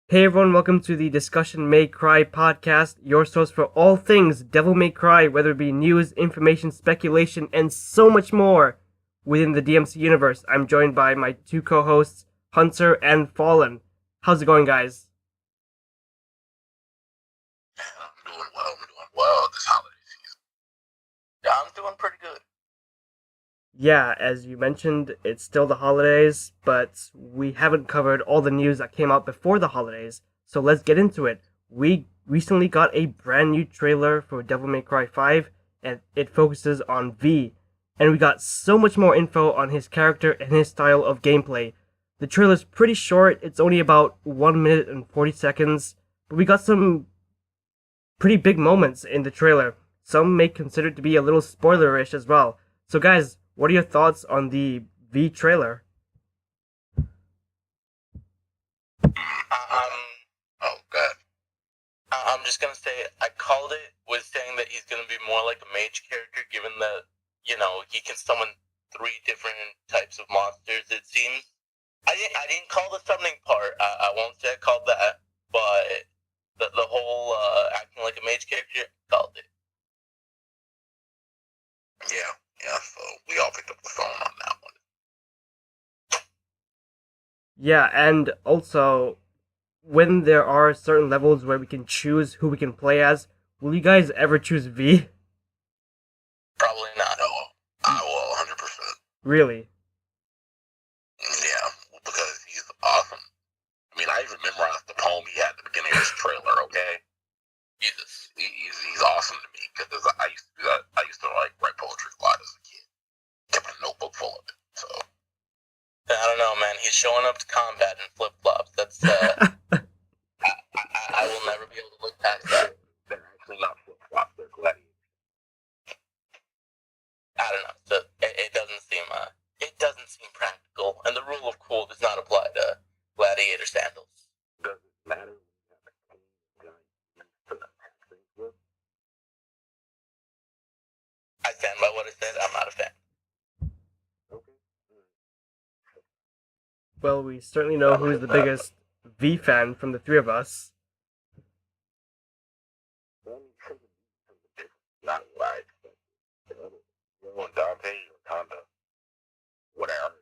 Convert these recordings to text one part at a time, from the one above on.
Hey everyone, welcome to the Discussion May Cry podcast, your source for all things Devil May Cry, whether it be news, information, speculation, and so much more within the DMC universe. I'm joined by my two co-hosts, Hunter and Fallen. How's it going, guys? I'm doing well. I'm doing well this holiday season. Yeah, I'm doing pretty good. Yeah, as you mentioned, it's still the holidays, but we haven't covered all the news that came out before the holidays, so let's get into it. We recently got a brand new trailer for Devil May Cry 5, and it focuses on V, and we got so much more info on his character and his style of gameplay. The trailer's pretty short, it's only about 1 minute and 40 seconds, but we got some pretty big moments in the trailer. Some may consider it to be a little spoilerish as well. So, guys, what are your thoughts on the V trailer? Oh god. I'm just gonna say I called it with saying that he's gonna be more like a mage character, given that he can summon 3 different types of monsters. It seems. I didn't call the summoning part. I won't say I called that, but the whole acting like a mage character, I called it. Yeah. So we all picked up the phone on that one. Yeah, and also, when there are certain levels where we can choose who we can play as, will you guys ever choose V? Probably not. Oh, I will 100%. Really? Yeah, because he's awesome. I mean, I even memorized the poem he had at the beginning of his trailer. Okay, he's awesome to me because I used to do that. I used to like write poetry a lot as a kid. Kept a notebook full of it. So I don't know, man. He's showing up to combat in flip flops. That's I will never be able to look past that. They're actually not flip flops. They're gladiators. I don't know. So it doesn't seem practical, and the rule of cool does not apply to gladiator sandals. Does it matter? I stand by what I said. I'm not a fan. Well, we certainly know who's the biggest V fan from the three of us. Not right. Or Dante or Honda. Whatever.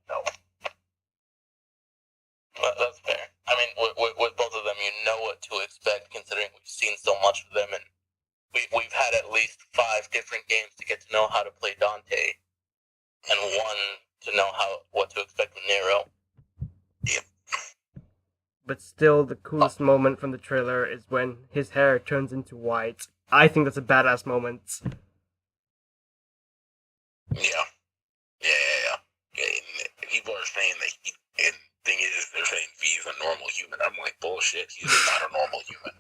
No. That's fair. I mean, with both of them, you know what to expect, considering we've seen so much of them, and we've had at least 5 different games to get to know how to play Dante, and 1 to know what to expect from Nero. Yep. But still, the coolest moment from the trailer is when his hair turns into white. I think that's a badass moment. Yeah. People are saying that and thing is, they're saying V's a normal human. I'm like, bullshit. He's not a normal human.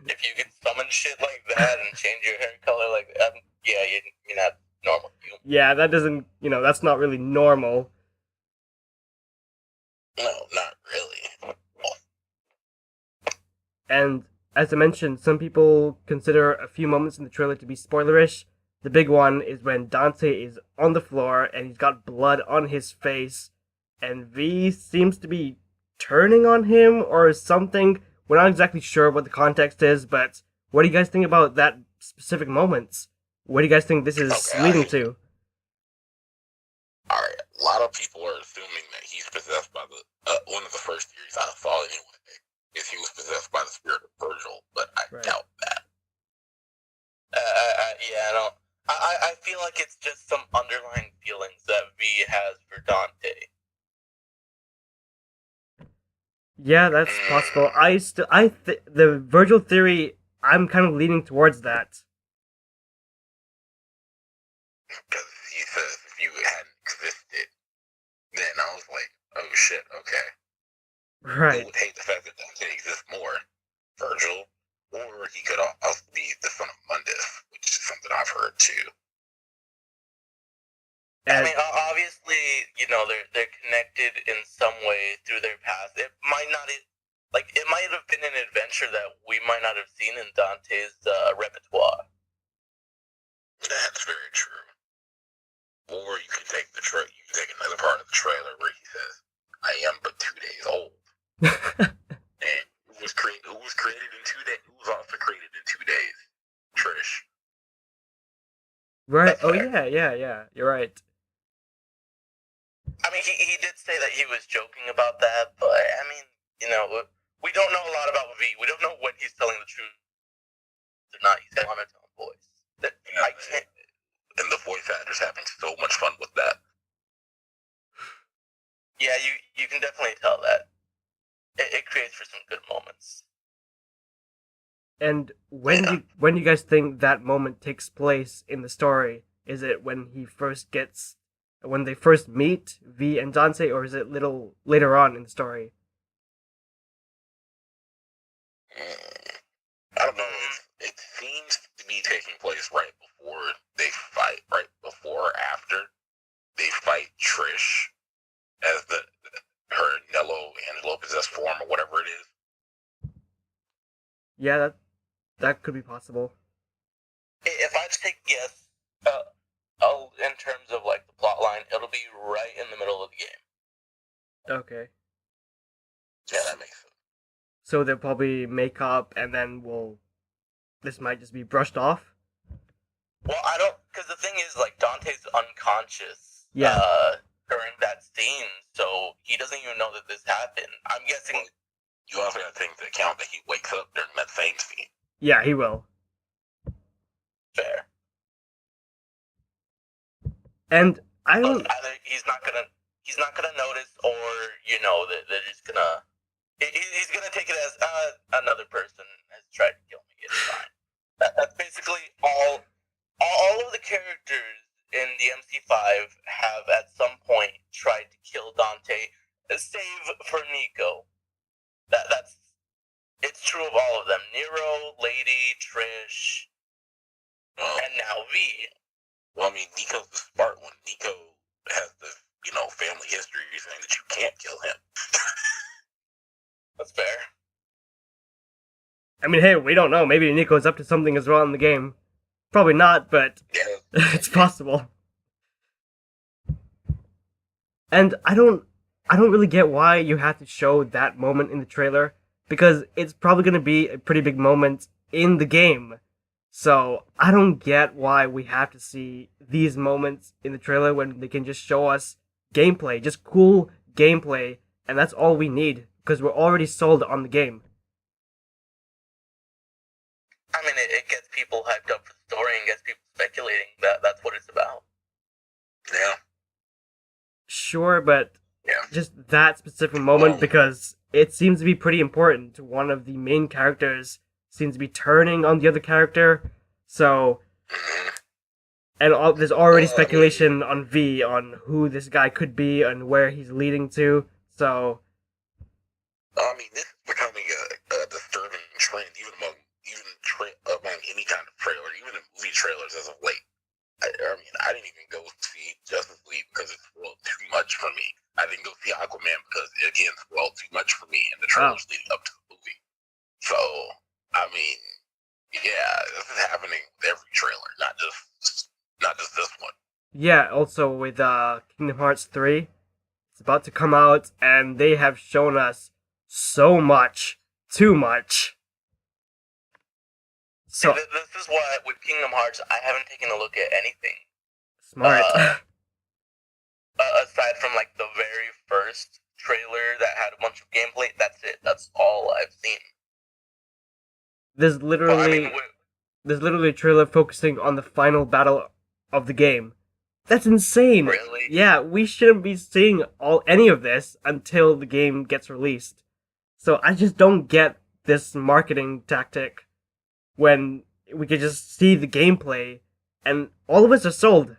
If you can summon shit like that and change your hair color like that, yeah, you're not normal human. Yeah, that doesn't, that's not really normal. No, not really. And as I mentioned, some people consider a few moments in the trailer to be spoilerish. The big one is when Dante is on the floor and he's got blood on his face, and V seems to be turning on him or something. We're not exactly sure what the context is, but what do you guys think about that specific moment? What do you guys think this is leading to? Alright, a lot of people are assuming that he's possessed by one of the first theories I saw anyway, is he was possessed by the spirit of Virgil, but I doubt that. I feel like it's just some underlying feelings that V has for Dante. Yeah, that's possible. The Virgil theory, I'm kind of leaning towards that. Because he says if you hadn't existed, then I was like, oh shit, okay. Right. I would hate the fact that Dante exists more, Virgil, or he could also be the son of Mundus, which is something I've heard too. I mean, obviously, they're connected in some way through their past. It might not, it might have been an adventure that we might not have seen in Dante's repertoire. That's very true. Or you can take another part of the trailer where he says, "I am but 2 days Right. That's Oh fair. yeah. You're right. I mean, he did say that he was joking about that, but I mean, we don't know a lot about V. We don't know when he's telling the truth or not. He's got a monotone voice. I can't. And the voice actors having so much fun with that. Yeah, you can definitely tell that. It creates for some good moments. And when do you guys think that moment takes place in the story? Is it when when they first meet V and Dante, or is it little later on in the story? I don't know. It seems to be taking place right before they fight, right before or after they fight Trish as her Nello Angelo possessed form or whatever it is. Yeah, that could be possible. If I take a guess, in terms of like the plot line, it'll be right in the middle of the game. Okay. Yeah, that makes sense. So they'll probably make up, and then this might just be brushed off. Well, I don't, because the thing is, like, Dante's unconscious. Yeah. During that scene, so he doesn't even know that this happened. I'm guessing. Well, you also got to take into account that he wakes up during that same scene. Yeah, he will. Fair. And I don't. But either he's not gonna notice, or that they're just gonna. He's gonna take it as another person has tried to kill me. It's fine. That's basically all. All of the characters in the MC5 have at some point tried to kill Dante, save for Nico. It's true of all of them. Nero, Lady, Trish, and now V. Well, I mean, Nico's the smart one. Nico has the family history saying that you can't kill him. That's fair. I mean, hey, we don't know. Maybe Nico's up to something as well in the game. Probably not, but Yeah. it's possible. And I don't really get why you have to show that moment in the trailer, because it's probably going to be a pretty big moment in the game. So I don't get why we have to see these moments in the trailer when they can just show us gameplay, just cool gameplay, and that's all we need, because we're already sold on the game. I mean, it gets people hyped up for the story and gets people speculating that that's what it's about. Yeah. Sure, but Yeah. just that specific moment, because it seems to be pretty important. One of the main characters seems to be turning on the other character, so... And there's already speculation on V on who this guy could be and where he's leading to, so... I mean, this is becoming a disturbing trend, even among any kind of trailer, even in movie trailers as of late. I mean, I didn't even go see Justice League because it spoiled too much for me. I didn't go see Aquaman because, again, it spoiled too much for me in the trailers leading up to the movie. So, I mean, yeah, this is happening with every trailer, not just this one. Yeah, also with Kingdom Hearts 3, it's about to come out, and they have shown us so much, too much. So this is why with Kingdom Hearts, I haven't taken a look at anything. Smart. Aside from like the very first trailer that had a bunch of gameplay, that's it. That's all I've seen. There's literally a trailer focusing on the final battle of the game. That's insane. Really? Yeah, we shouldn't be seeing any of this until the game gets released. So I just don't get this marketing tactic when we could just see the gameplay and all of us are sold.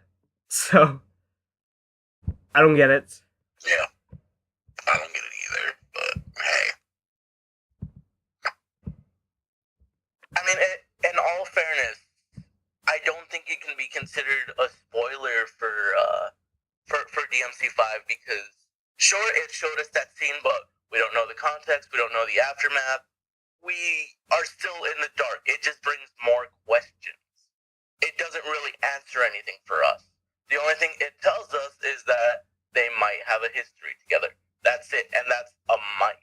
So I don't get it. Yeah. I don't get it either, but hey. I mean, in all fairness, I don't think it can be considered a spoiler for DMC5 because sure, it showed us that scene, but we don't know the context, we don't know the aftermath. We are still in the dark. It just brings more questions. It doesn't really answer anything for us. The only thing it tells us is that they might have a history together. That's it, and that's a might.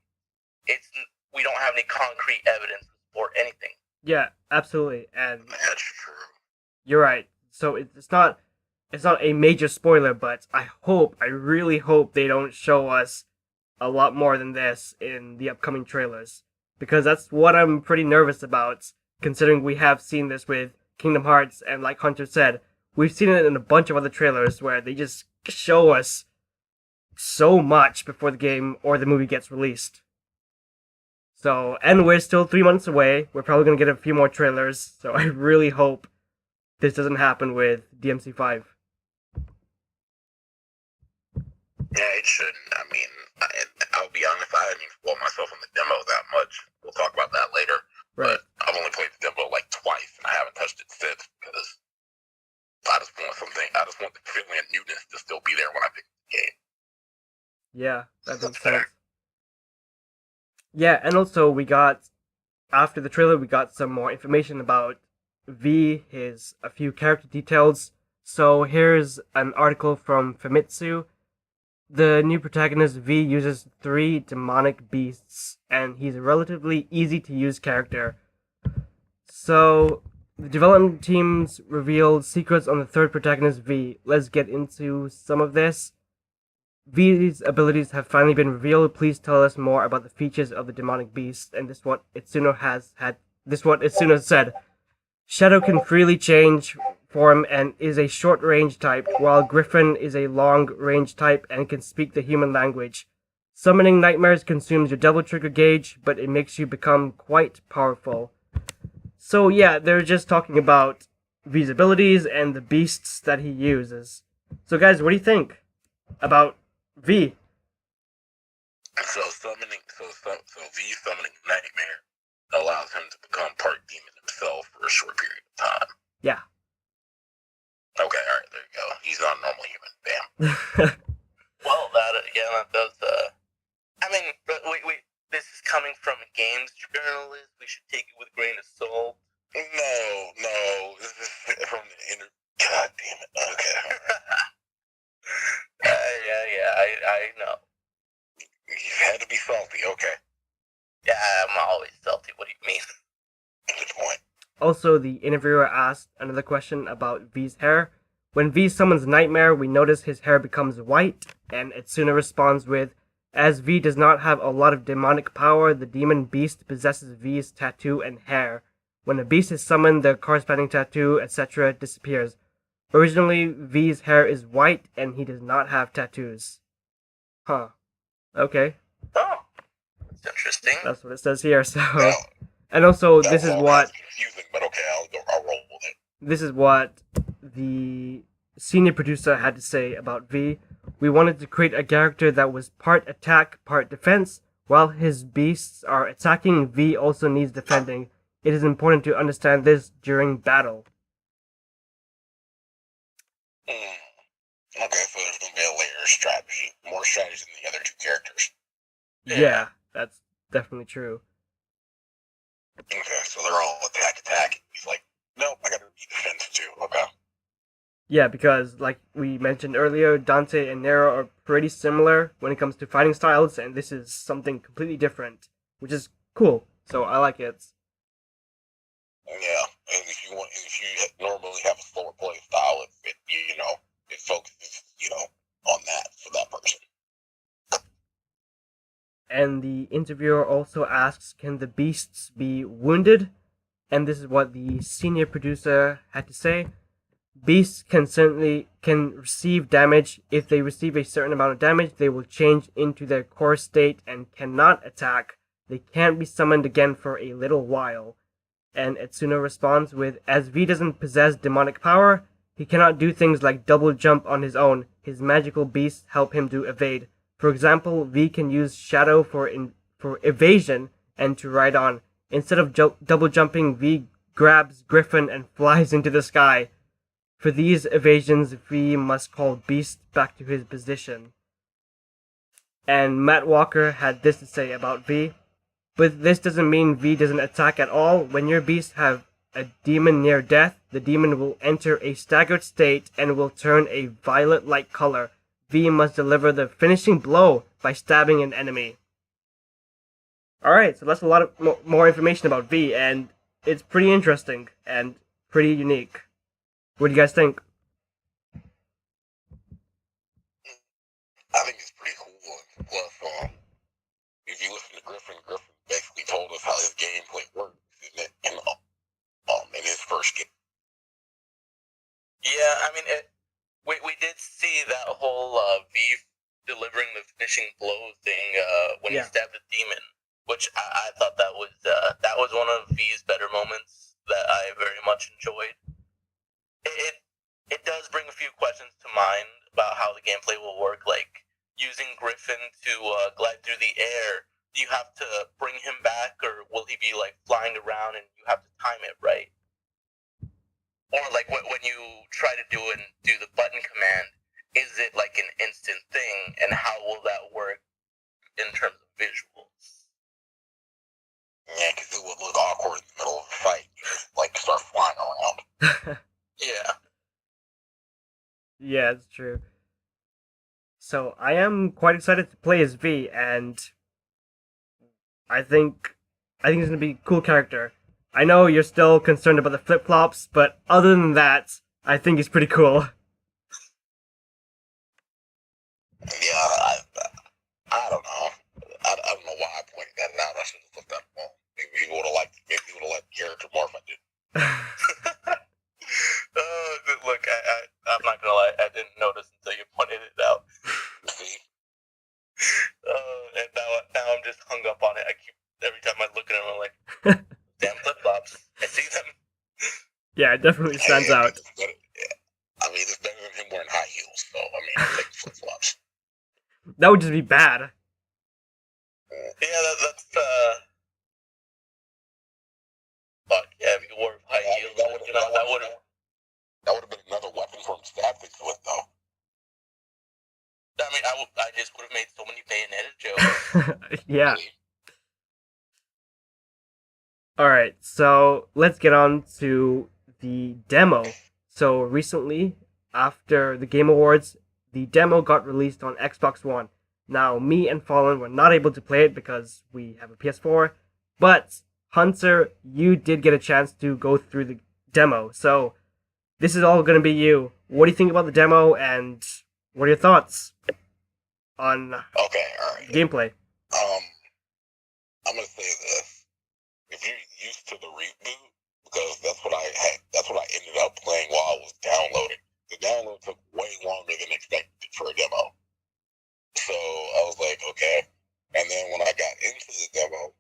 We don't have any concrete evidence to support anything. Yeah, absolutely, and that's true. You're right. so it's not a major spoiler, but I really hope they don't show us a lot more than this in the upcoming trailers, because that's what I'm pretty nervous about, considering we have seen this with Kingdom Hearts, and like Hunter said, we've seen it in a bunch of other trailers where they just show us so much before the game or the movie gets released. So, and we're still 3 months away. We're probably going to get a few more trailers, so I really hope this doesn't happen with DMC5. Yeah, it shouldn't. I mean, I'll be honest, I haven't even spoiled myself on the demo that much. We'll talk about that later. Right. But I've only played the demo like twice, and I haven't touched it since because I just want something. I just want the feeling of newness to still be there when I pick the game. Yeah, that That's makes fair. sense. Yeah, and also we got, after the trailer, we got some more information about V, a few character details. So here's an article from Famitsu. The new protagonist V uses 3 demonic beasts, and he's a relatively easy to use character. So, the development teams revealed secrets on the third protagonist V. Let's get into some of this. V's abilities have finally been revealed. Please tell us more about the features of the demonic beast. And this is what Itsuno said. Shadow can freely change form and is a short-range type, while Griffin is a long-range type and can speak the human language. Summoning nightmares consumes your double trigger gauge, but it makes you become quite powerful. So yeah, they're just talking about V's abilities and the beasts that he uses. So guys, what do you think about V? So V summoning Nightmare allows him to become part demon himself for a short period of time. Yeah. Okay, alright, there you go. He's not a normal human. Damn. Well, that does. I mean, but wait. This is coming from a games journalist. We should take it with a grain of salt. No. This is from the inner. God damn it. Okay. I know. You had to be salty. Okay. Yeah, I'm always salty. What do you mean? Good point. Also, the interviewer asked another question about V's hair. When V summons Nightmare, we notice his hair becomes white, and Itsuna responds with, as V does not have a lot of demonic power, the demon beast possesses V's tattoo and hair. When a beast is summoned, the corresponding tattoo, etc. disappears. Originally, V's hair is white, and he does not have tattoos. Huh. Okay. Oh, that's interesting. That's what it says here, so... Well, And also, that this is was all what... kinds of confusing, but okay, I'll roll with it. This is what the senior producer had to say about V. We wanted to create a character that was part attack, part defense. While his beasts are attacking, V also needs defending. It is important to understand this during battle. Okay, so there's going to be a layer of strategy. More strategy than the other two characters. Yeah, that's definitely true. Okay, so they're all attack. He's like, nope, I gotta be defense too. Okay. Yeah, because, like we mentioned earlier, Dante and Nero are pretty similar when it comes to fighting styles, and this is something completely different, which is cool. So I like it. Yeah, and if you normally have a slower play style, it focuses, on that for that person. And the interviewer also asks, can the beasts be wounded? And this is what the senior producer had to say. Beasts can receive damage. If they receive a certain amount of damage, they will change into their core state and cannot attack. They can't be summoned again for a little while. And Itsuna responds with, as V doesn't possess demonic power, he cannot do things like double jump on his own. His magical beasts help him to evade. For example, V can use Shadow for evasion and to ride on. Instead of double jumping, V grabs Griffin and flies into the sky. For these evasions, V must call Beast back to his position. And Matt Walker had this to say about V. But this doesn't mean V doesn't attack at all. When your beasts have a demon near death, the demon will enter a staggered state and will turn a violet-like color. V must deliver the finishing blow by stabbing an enemy. Alright, so that's a lot of more information about V, and it's pretty interesting and pretty unique. What do you guys think? I think it's pretty cool. And plus, if you listen to Griffin, Griffin basically told us how his gameplay works in his first game. Yeah, I mean, we did see that whole V delivering the finishing blow thing when he Yeah. stabbed the demon, which I thought that was one of V's better moments that I very much enjoyed. It does bring a few questions to mind about how the gameplay will work, like using Griffin to glide through the air. Do you have to bring him back, or will he be like flying around and you have to time it right? Or like when you try to do the button command, is it like an instant thing, and how will that work in terms of visuals? Yeah, because it would look awkward in the middle of a fight. You just, like, start flying around. Yeah. Yeah, it's true. So I am quite excited to play as V, and I think he's gonna be a cool character. I know you're still concerned about the flip flops, but other than that, I think he's pretty cool. Yeah, I don't know. I don't know why I pointed that out. I should have looked that up. Maybe he would have liked the character more if I did. Look, I'm not gonna lie, I didn't notice until you pointed it out. See? And now I'm just hung up on it. I keep every time I look at him, I'm like, damn flip flops. I see them. Yeah, it definitely stands out. I mean, it's better than him wearing high heels, so I mean, I'll take the flip flops. That would just be bad. Yeah, that's fuck yeah, if you wore high heels, that would have been another weapon for him to stab things with, though. I mean, I just would have made so many bayoneted jokes. Yeah. Alright, so let's get on to the demo. So recently, after the Game Awards, the demo got released on Xbox One. Now, me and Fallen were not able to play it because we have a PS4, but Hunter, you did get a chance to go through the demo. So this is all going to be you. What do you think about the demo, and what are your thoughts on Okay, alright. gameplay? I'm gonna say this. If you're used to the reboot, because that's what I ended up playing while I was downloading. The download took way longer than expected for a demo. So I was like, okay. And then when I got into the demo,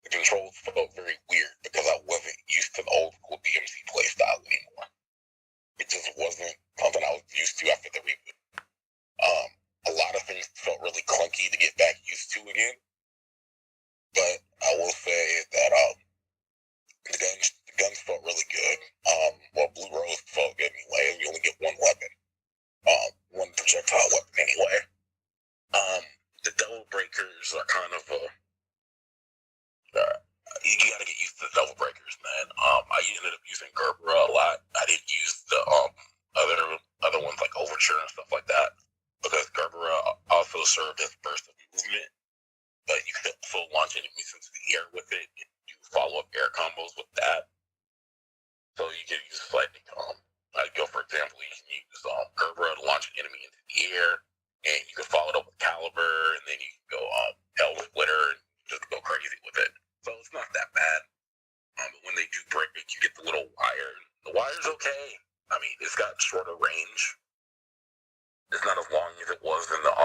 the controls felt very weird because I wasn't used to the old school DMC playstyle anymore. It just wasn't something I was used to after the reboot. A lot of things felt really clunky to get back used to again. But I will say that the guns felt really good. Well, Blue Rose felt good anyway. You only get one weapon, one projectile weapon anyway. The Devil Breakers are kind of you gotta get used to the Devil Breakers, man. I ended up using Gerbera a lot. I didn't use the other ones like Overture and stuff like that because Gerbera also served as burst of movement, but you could also launch enemies into the air with it and do follow-up air combos with that. So you can use like for example, you can use Gerbera to launch an enemy into the air, and you can follow it up with Caliber, and then you can go Hell Splitter and just go crazy with it. So it's not that bad. But when they do break it, you get the little wire. The wire's okay. I mean, it's got shorter range. It's not as long as it was in the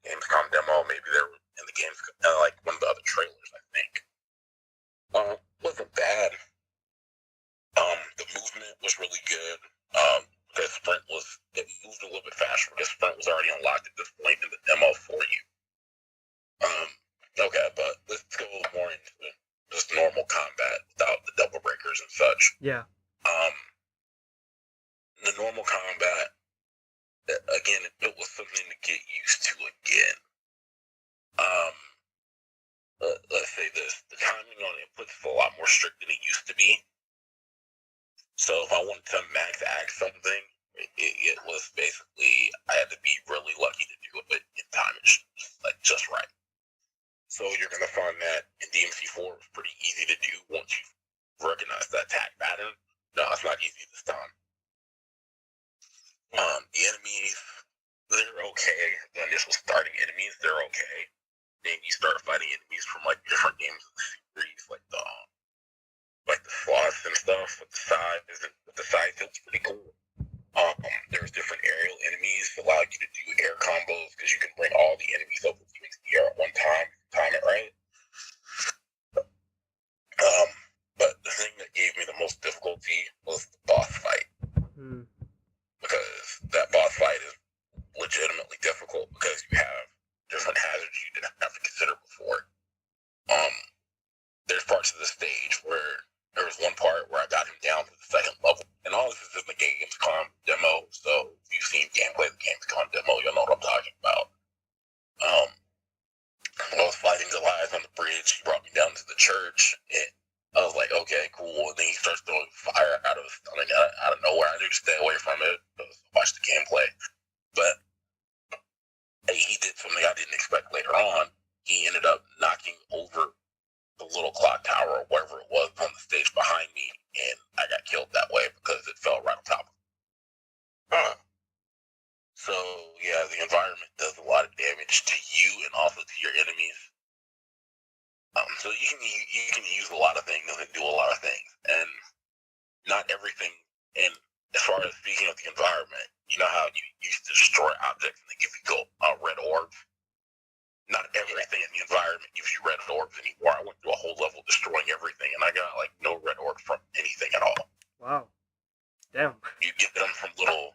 Gamescom demo. Maybe they're in the games, like one of the other trailers, I think. Wasn't bad. The movement was really good. The sprint it moved a little bit faster because sprint was already unlocked at this point in the demo for you. Okay, but let's go more into just normal combat without the Devil Breakers and such. Yeah. The normal combat, again, it was something to get used to again. Let's say this, the timing on inputs is a lot more strict than it used to be. So if I wanted to max act something, it was basically, I had to be really lucky to do it in time, like just right. So you're going to find that in DMC4 it's pretty easy to do once you recognize that attack pattern. No, it's not easy this time. The enemies, they're okay. The initial starting enemies, they're okay. Then you start fighting enemies from like different games of the series, like the sloths and stuff with the size feels pretty cool. There's different aerial enemies that allow you to do air combos because you can bring all the enemies up with you into the air at one time, time it right. But the thing that gave me the most difficulty was the boss fight. Because that boss fight is legitimately difficult because you have different hazards you didn't have to consider before. There's parts of the stage where there was one part where I got him down to the second level, and all this is in the Gamescom demo, so if you've seen gameplay of the Gamescom demo, you'll know what I'm talking about. When I was fighting Goliath on the bridge, he brought me down to the church, and I was like, okay, cool, and then he starts throwing fire out of his stomach out of nowhere. I knew to stay away from it, watch the gameplay, but he did something I didn't expect later on. He ended up knocking over the little clock tower or wherever it was on the stage behind me, and I got killed that way because it fell right on top of me. So, yeah, the environment does a lot of damage to you and also to your enemies. So you can use a lot of things and do a lot of things, and not everything. And as far as speaking of the environment, you know how you used to destroy objects and they give you red orbs? Not everything in the environment gives you red orbs anymore. I went through a whole level destroying everything, and I got like no red orbs from anything at all. Wow. Damn. You get them from little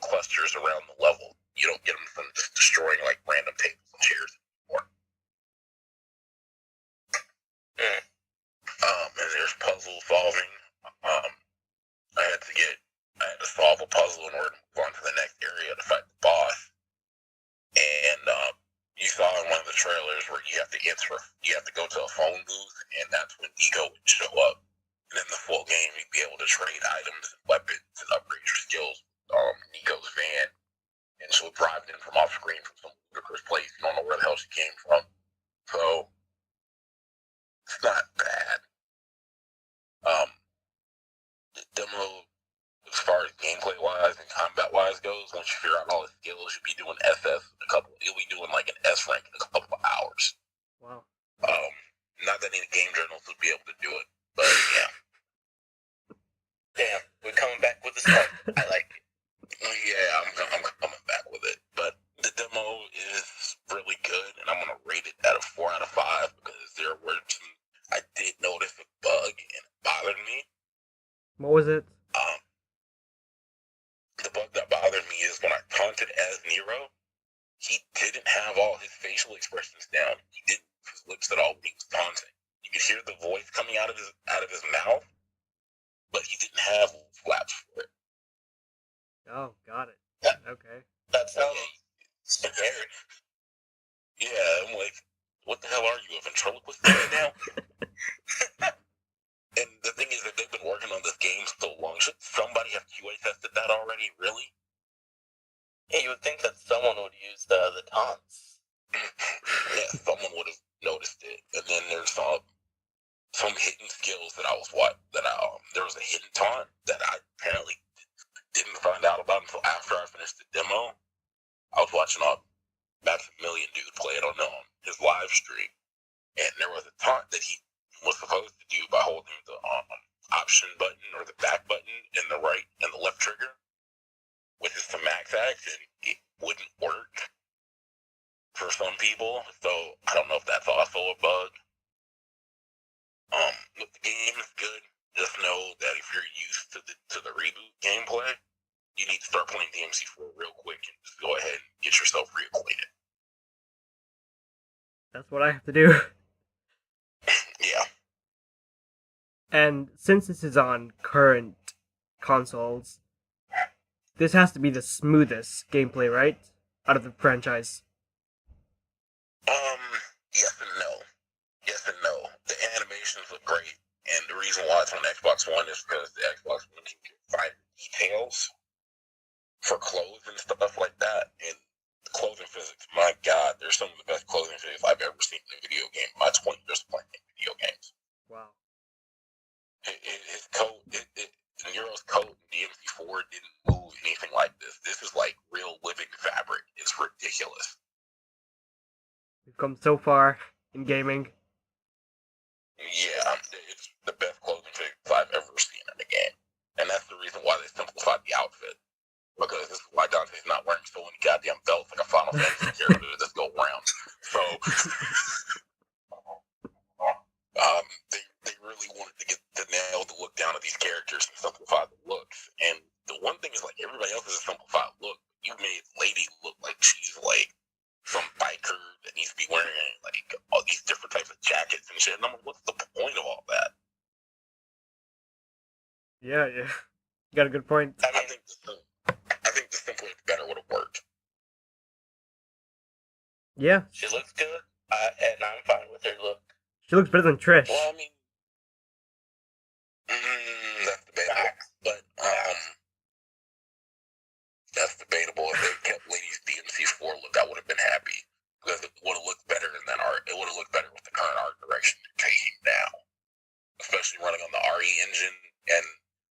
clusters around the level. You don't get them from just destroying like random tables and chairs anymore. And there's puzzle solving. I had to solve a puzzle in order to move on to the next area to fight the boss. And you saw in one of the trailers where you have to go to a phone booth, and that's when Nico would show up. And in the full game, you'd be able to trade items and weapons and upgrade your skills with Nico's van. And she'll drive in from off screen from some ludicrous place. You don't know where the hell she came from. So, it's not bad. The demo, as far as gameplay-wise and combat-wise goes, once you figure out all the skills, you'll be doing you'll be doing like an S rank in a couple of hours. Wow. Not that any game journals would be able to do it, but yeah. Damn, we're coming back with the stuff. I like it. Yeah, I'm coming back with it. But the demo is really good, and I'm going to rate it at a 4 out of 5 because there were I did notice a bug, and it bothered me. What was it? The bug that bothered me is when I taunted as Nero, he didn't have all his facial expressions down. He didn't move his lips at all when he was taunting. You could hear the voice coming out of his mouth, but he didn't have flaps for it. Oh, got it. Okay. That sounds scary. Yeah, I'm like, what the hell are you, a ventriloquist right now? And the thing is that they've been working on this game so long. Should somebody have QA tested that already? Really? Yeah, you would think that someone would use the taunts. Yeah, someone would have noticed it. And then there's some hidden skills that there was a hidden taunt that I apparently didn't find out about until after I finished the demo. I was watching Maximilian dude play it on his live stream, and there was a taunt that he was supposed to do by holding the option button or the back button in the right and the left trigger with his max action. It wouldn't work for some people, so I don't know if that's also a bug. But the game is good. Just know that if you're used to the reboot gameplay, you need to start playing DMC4 real quick and just go ahead and get yourself reacquainted. That's what I have to do. Yeah. And since this is on current consoles, this has to be the smoothest gameplay, right? Out of the franchise. Yes and no. Yes and no. The animations look great, and the reason why it's on Xbox One is because the Xbox One can find details for clothes and stuff like that, and the clothing physics, my god, there's some of the best clothing physics I've ever seen in a video game in my 20 years of playing video games. Wow. His coat, Nero's coat in DMC4 didn't move anything come so far in gaming. Yeah, it's the best clothing fix I've ever seen in a game. And that's the reason why they simplified the outfit. Because this is why Dante's not wearing so many goddamn belts like a Final Fantasy character this go round. So, they really wanted to get to nail the look down of these characters and simplify the looks. And the one thing is, like, everybody else has a simplified look. You made Lady look like she's, like, some biker that needs to be wearing, like, all these different types of jackets and shit. And I'm like, what's the point of all that? Yeah. You got a good point. I think the simpler the better would have worked. Yeah, She looks good, and I'm fine with her look. she looks better than Trish. Well, I mean, that's debatable. But, that's debatable. If they kept Lady's DMC4 look, I would have been happy. Because it would have looked better in that art. It would have looked better with the current art direction they're taking now. Especially running on the RE engine. And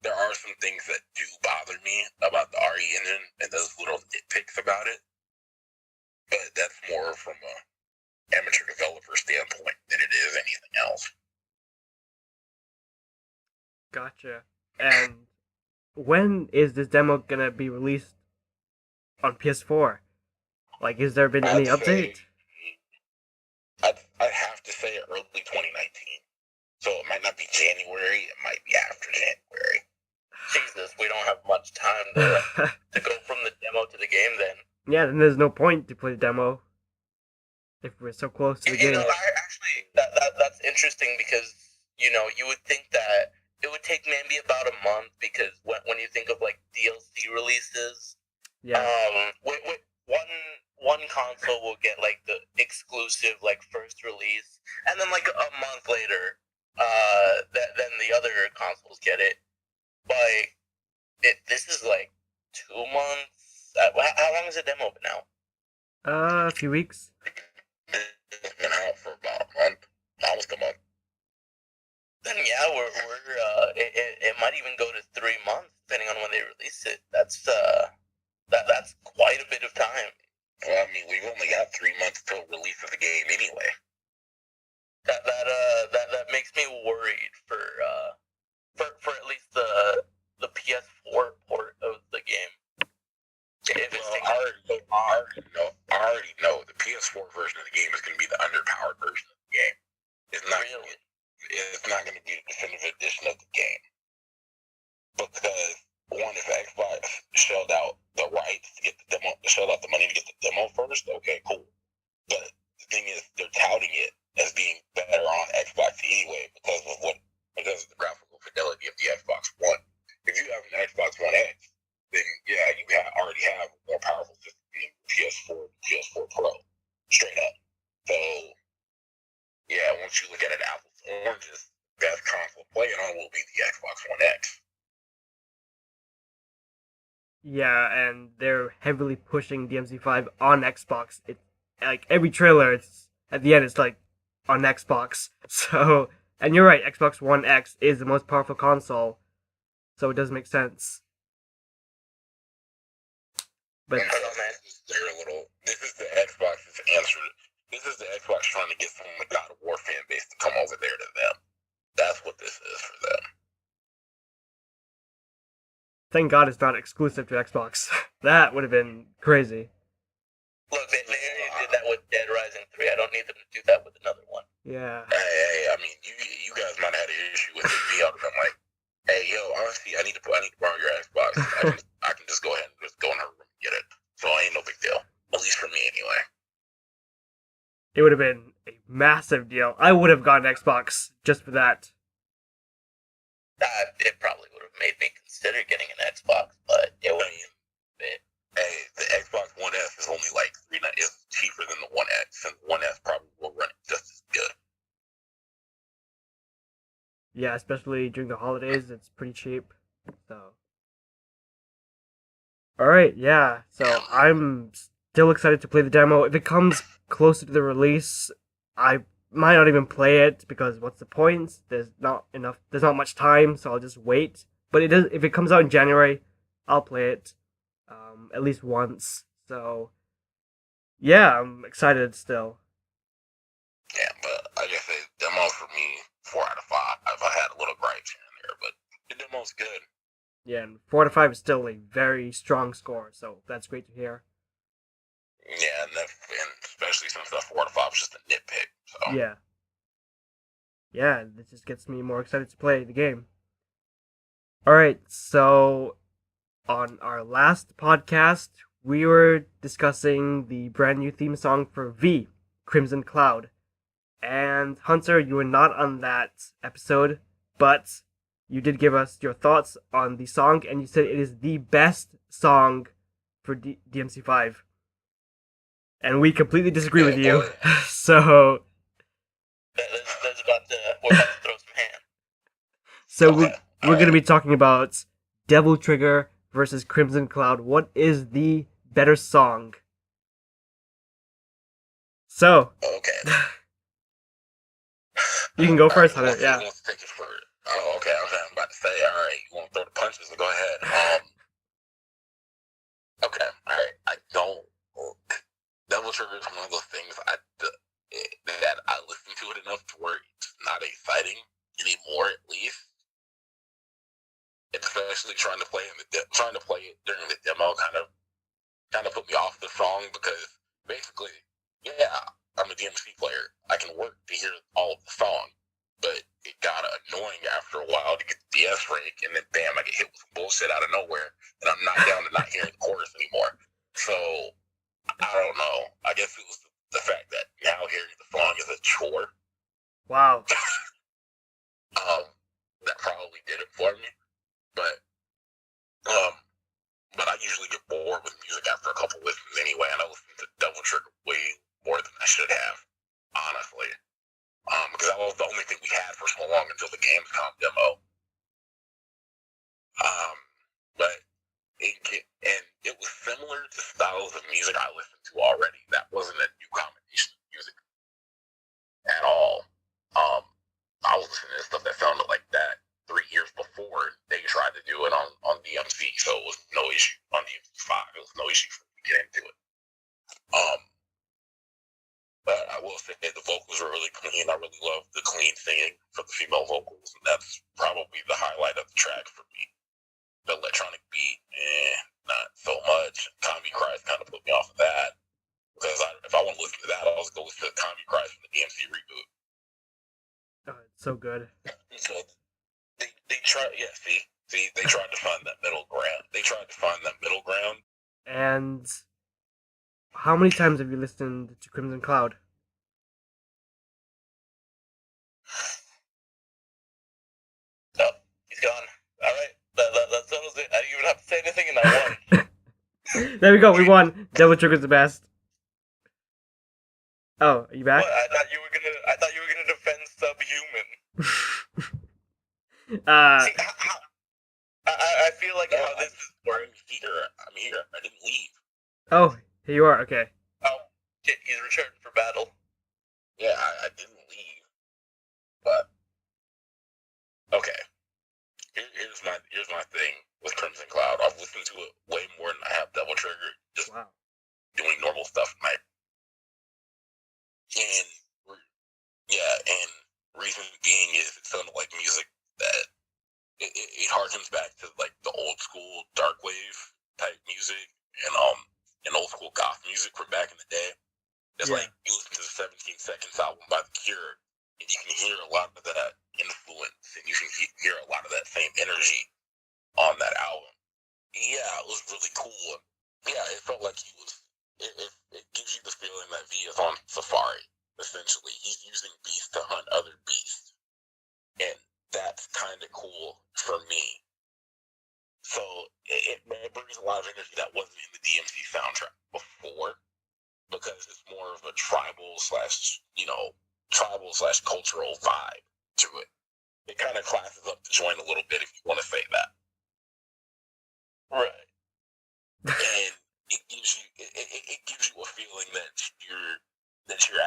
there are some things that do bother me about the RE engine and those little nitpicks about it. But that's more from a amateur developer standpoint than it is anything else. Gotcha. And when is this demo gonna be released on PS4? Like, has there been any update? I'd have to say early 2019. So it might not be January, it might be after January. Jesus, we don't have much time to go from the demo to the game then. Yeah, then there's no point to play the demo if we're so close to the You game. know, that's interesting because, you know, you would think that it would take maybe about a month because when you think of, like, DLC releases, Yeah. one console will get, like, the exclusive, like, first release, and then, like, a month later, then the other consoles get it. But this is, like, 2 months. How long has the demo been out? A few weeks. It's been out for about a month, almost a month. Then yeah, it might even go to 3 months depending on when they release it. That's quite a bit of time. Well, I mean, we've only got 3 months till release of the game anyway. That makes me worried for at least the PS4 port of the game. If it's I already know the PS4 version of the game is going to be the underpowered version of the game. It's not going to be the definitive edition of the game. Because, one, if Xbox shelled out the rights to get the demo, shelled out the money to get the demo first, okay, cool. But the thing is, they're touting it as being better on Xbox anyway because of the graphical fidelity of the Xbox One. If you have an Xbox One X, then yeah, you already have a more powerful system being PS4 Pro, straight up. So yeah, once you look at it, apples and oranges, best console to play it on will be the Xbox One X. Yeah, and they're heavily pushing DMC5 on Xbox. It, like, every trailer, it's at the end, it's like on Xbox. So, and you're right, Xbox One X is the most powerful console, so it does make sense. But This is the Xbox's answer. This is the Xbox trying to get some of the God of War fan base to come over there to them. That's what this is for them. thank God it's not exclusive to Xbox. That would have been crazy. Look, they already did that with Dead Rising 3. I don't need them to do that with another one. Yeah. Hey, I mean, you guys might have had an issue with it. Me, I'm like, hey, yo, honestly, I need to borrow your Xbox. I can just go ahead and just go in her room and get it. So it ain't no big deal. At least for me, anyway. It would have been a massive deal. I would have gotten Xbox just for that. It probably would have made me consider getting an Xbox, but it wouldn't. Hey, the Xbox One S is only like it's cheaper than the One X, and the One S probably will run it just as good. Yeah, especially during the holidays, it's pretty cheap. So. Alright, yeah. So I'm still excited to play the demo. If it comes closer to the release, I might not even play it because what's the point? There's not much time, so I'll just wait. But if it comes out in January, I'll play it at least once. So yeah, I'm excited still. for me, 4 out of 5. I had a little gripes here and there, but the demo's good. Yeah, and 4 out of 5 is still a very strong score, so that's great to hear. Yeah, and especially since that 4 out of 5 is just a nitpick. So Yeah. Yeah, this just gets me more excited to play the game. Alright, so on our last podcast, we were discussing the brand new theme song for V, Crimson Cloud. And Hunter, you were not on that episode, but you did give us your thoughts on the song, and you said it is the best song for DMC5. And we completely disagree with you. So That's about to, we're about to throw some hands. So Okay, we're going to be talking about Devil Trigger versus Crimson Cloud. What is the better song? So okay. you can go first, All right, Hunter. Yeah. who wants to take it first? Oh, okay. I'm about to say, all right, you want to throw the punches? Go ahead. Okay, all right. I don't. Devil Trigger is one of those things that I listen to it enough to where it's not exciting anymore, at least. And especially trying to play it during the demo kind of put me off the song because basically, yeah, I'm a DMC player. I can work to hear all of the song, but it got annoying after a while to get the DS rank, and then bam, I get hit with some bullshit out of nowhere, and I'm not down to not hearing the chorus anymore. So I don't know. I guess it was the fact that now hearing the song is a chore. Wow. That probably did it for me. But I usually get bored with music after a couple listens anyway, and I listen to Devil Trigger way more than I should have, honestly. Because that was the only thing we had for so long until the Gamescom demo. But it was similar to styles of music I listened to already. That wasn't a new combination of music at all. I was listening to stuff that sounded like that 3 years before they tried to do it on DMC, so it was no issue on DMC5. It was no issue for me to get into it. But I will say the vocals were really clean. I really love the clean singing for the female vocals, and that's probably the highlight of the track for me. The electronic beat, not so much. Combi Cries kind of put me off of that. Because if I want to listen to that, I'll just go listen to Combi Cries from the DMC reboot. Oh, it's so good. So they tried, yeah, see, they tried to find that middle ground. And how many times have you listened to Crimson Cloud? No, he's gone. All right, that settles it. I didn't even have to say anything, and I won. There we go. We won. Devil Trigger's the best. Oh, are you back? What? I thought you were gonna defend Subhuman. See, I feel like how this is. I'm here. I didn't leave. Oh, here you are. Okay. Oh, shit, he's returned for battle. Yeah, I didn't leave. But okay. Here's my thing with Crimson Cloud. I've listened to it way more than I have Devil Trigger. Just Wow. doing normal stuff in my. And reason being is it sounded like music that it harkens back to like the old school dark wave type music and old school goth music from back in the day. It's like you listen to the 17 Seconds album by The Cure, and you can hear a lot of that influence, and you can hear a lot of that same energy on that album. Yeah, it was really cool. Yeah, it felt like he was. It gives you the feeling that V is on safari. Essentially, he's using beasts to hunt other beasts, and that's kind of cool for me. So it brings a lot of energy that wasn't in the DMC soundtrack before, because it's more of a tribal slash cultural vibe to it. It kind of classes up the joint a little bit, if you want to say that. Right. And it gives you a feeling that you're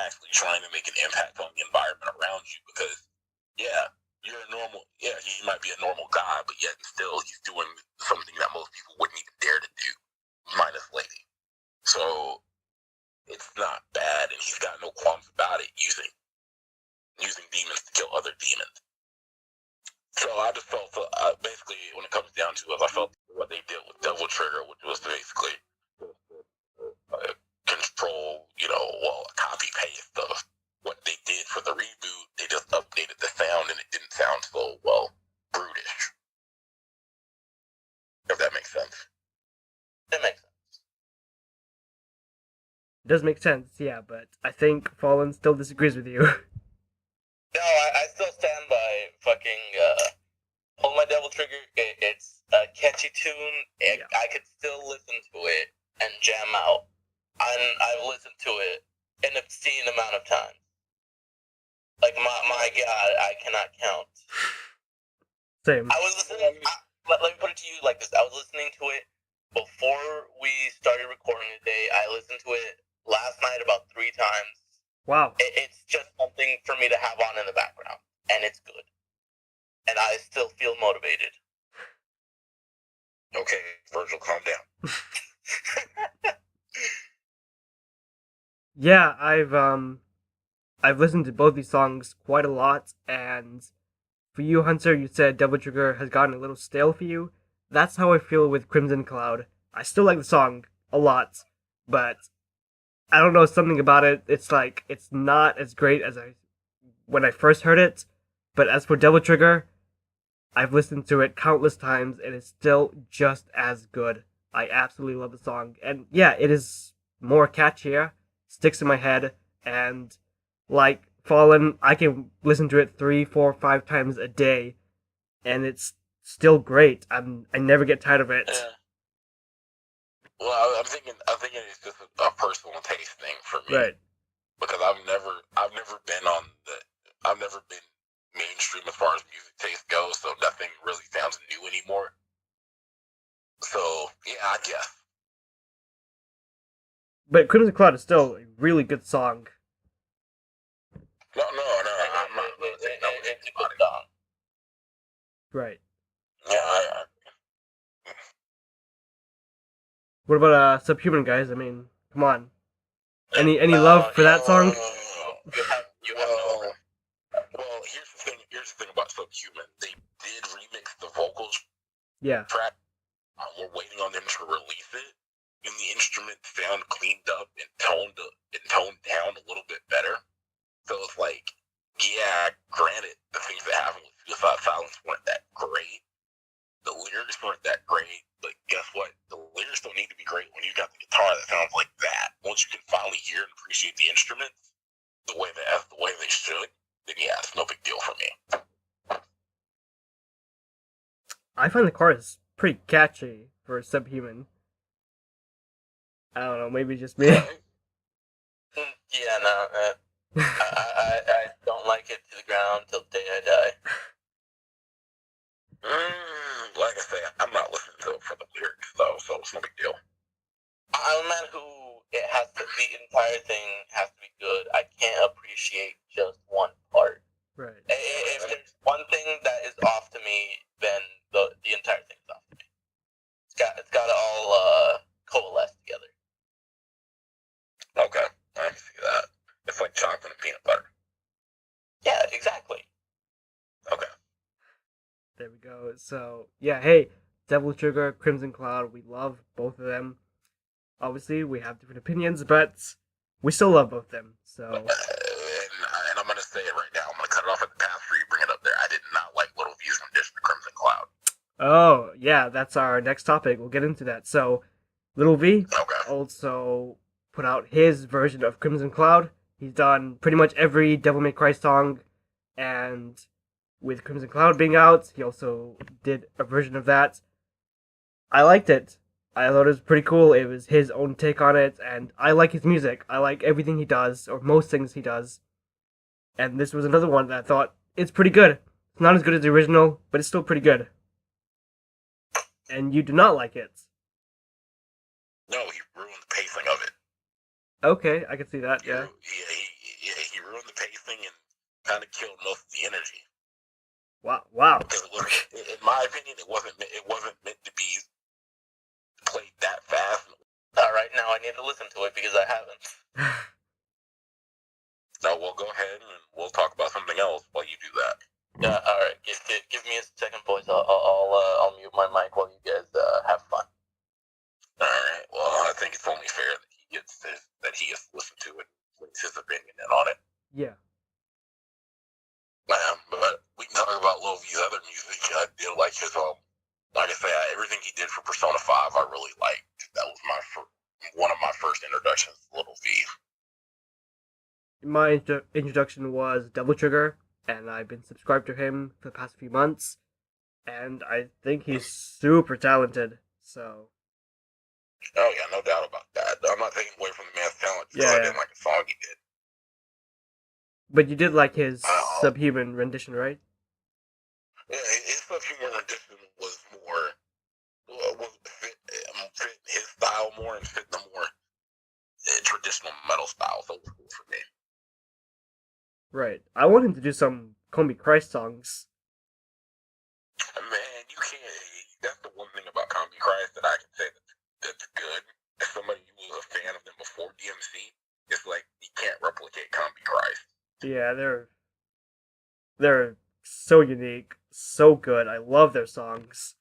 actually trying to make an impact on the environment around you, because he might be a normal guy, but yet still he's doing something that most people wouldn't even dare to do, minus Lady. So it's not bad, and he's got no qualms about it using demons to felt basically when it comes down to it, I felt what they did with Devil Trigger, which was basically control, copy paste of what they did for the reboot. They just updated the sound, and it didn't sound so brutish. If that makes sense. It makes sense. It does make sense, yeah, but I think Fallen still disagrees with you. No, I still stand by fucking Hold My Devil Trigger. It's a catchy tune. Yeah. I could still listen to it and jam out. And I've listened to it an obscene amount of times. Like, my God, I cannot count. Same. I was listening. Let me put it to you like this. I was listening to it before we started recording today. I listened to it last night about 3 times. Wow. It's just something for me to have on in the background, and it's good. And I still feel motivated. Okay, Virgil, calm down. Yeah, I've listened to both these songs quite a lot, and for you, Hunter, you said Devil Trigger has gotten a little stale for you. That's how I feel with Crimson Cloud. I still like the song a lot, but I don't know, something about it. It's like it's not as great as when I first heard it. But as for Devil Trigger, I've listened to it countless times, and it's still just as good. I absolutely love the song, and yeah, it is more catchier, sticks in my head, and like Fallen, I can listen to it 3, 4, 5 times a day, and it's still great. I never get tired of it. Yeah. Well, I'm thinking it's just a personal taste thing for me. Right. Because I've never been mainstream as far as music taste goes, so nothing really sounds new anymore. So yeah, I guess. But Crimson Cloud is still a really good song. No, I'm not saying no. It's a good song. Right. Yeah, What about Subhuman, guys? I mean, come on. Any love for that song? You have no. Well, here's the thing about Subhuman. They did remix the vocals Yeah. track. We're waiting on them to release it, and the instruments sound cleaned up and toned down a little bit better. So it's like, yeah, granted, the things that happened with Suicide Silence weren't that great. The lyrics weren't that great, but guess what? The lyrics don't need to be great when you got the guitar that sounds like that. Once you can finally hear and appreciate the instruments the way they should, then yeah, it's no big deal for me. I find the chorus pretty catchy for Subhuman. I don't know, maybe just me. Yeah, no. I don't like it to the ground till the day I die. Like I say, I'm not listening to it for the lyrics though, so it's no big deal. I'm a man who the entire thing has to be good. I can't appreciate just one part. Right. If there's one thing that is off to me, then the entire thing is off to me. It's got to all coalesce together. Okay, I can see that. It's like chocolate and peanut butter. Yeah, exactly. Okay. There we go. So, yeah, hey, Devil Trigger, Crimson Cloud, we love both of them. Obviously, we have different opinions, but we still love both of them, so... And I'm going to say it right now. I'm going to cut it off at the pass before you bring it up there. I did not like Little V's rendition of Crimson Cloud. Oh, yeah, that's our next topic. We'll get into that. So, Little V Okay. also put out his version of Crimson Cloud. He's done pretty much every Devil May Cry song, and with Crimson Cloud being out, he also did a version of that. I liked it. I thought it was pretty cool. It was his own take on it, and I like his music. I like everything he does, or most things he does. And this was another one that I thought, it's pretty good. It's not as good as the original, but it's still pretty good. And you do not like it. No, he ruined the pacing of it. Okay, I can see that, yeah. He ruined the pacing and kind of killed most of the energy. Wow. Because in my opinion, it wasn't meant to be played that fast. All right, now I need to listen to it because I haven't. No, we'll go ahead and we'll talk about something else while you do that. Yeah, all right. Give me a second, boys. my introduction was Devil Trigger, and I've been subscribed to him for the past few months, and I think he's super talented. So Oh yeah, no doubt about that. I'm not taking away from the man's talent because I yeah, didn't like a song he did. but you did like his Uh, Subhuman rendition, right? yeah, his subhuman rendition was more fit his style more and fit the more traditional metal style. So it was cool for me. Right. I want him to do some Combi Christ songs. Man, you can't. That's the one thing about Combi Christ that I can say that's good. As somebody who was a fan of them before DMC, it's like you can't replicate Combi Christ. Yeah, they're so unique, so good. I love their songs.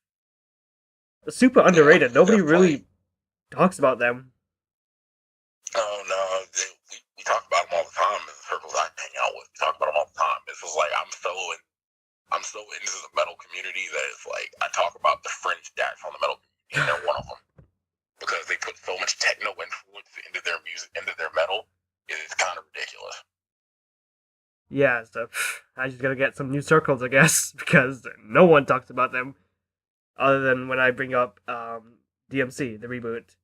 Super underrated. Nobody really talks about them. Oh no, we talk about them all the time in the circles I hang out with. We talk about them all the time. It's just like I'm so into the metal community that it's like I talk about the fringe acts on the metal community, and they're one of them because they put so much techno influence into their music, into their metal. It's kind of ridiculous. Yeah, so I just gotta get some new circles, I guess, because no one talks about them other than when I bring up DMC, the reboot.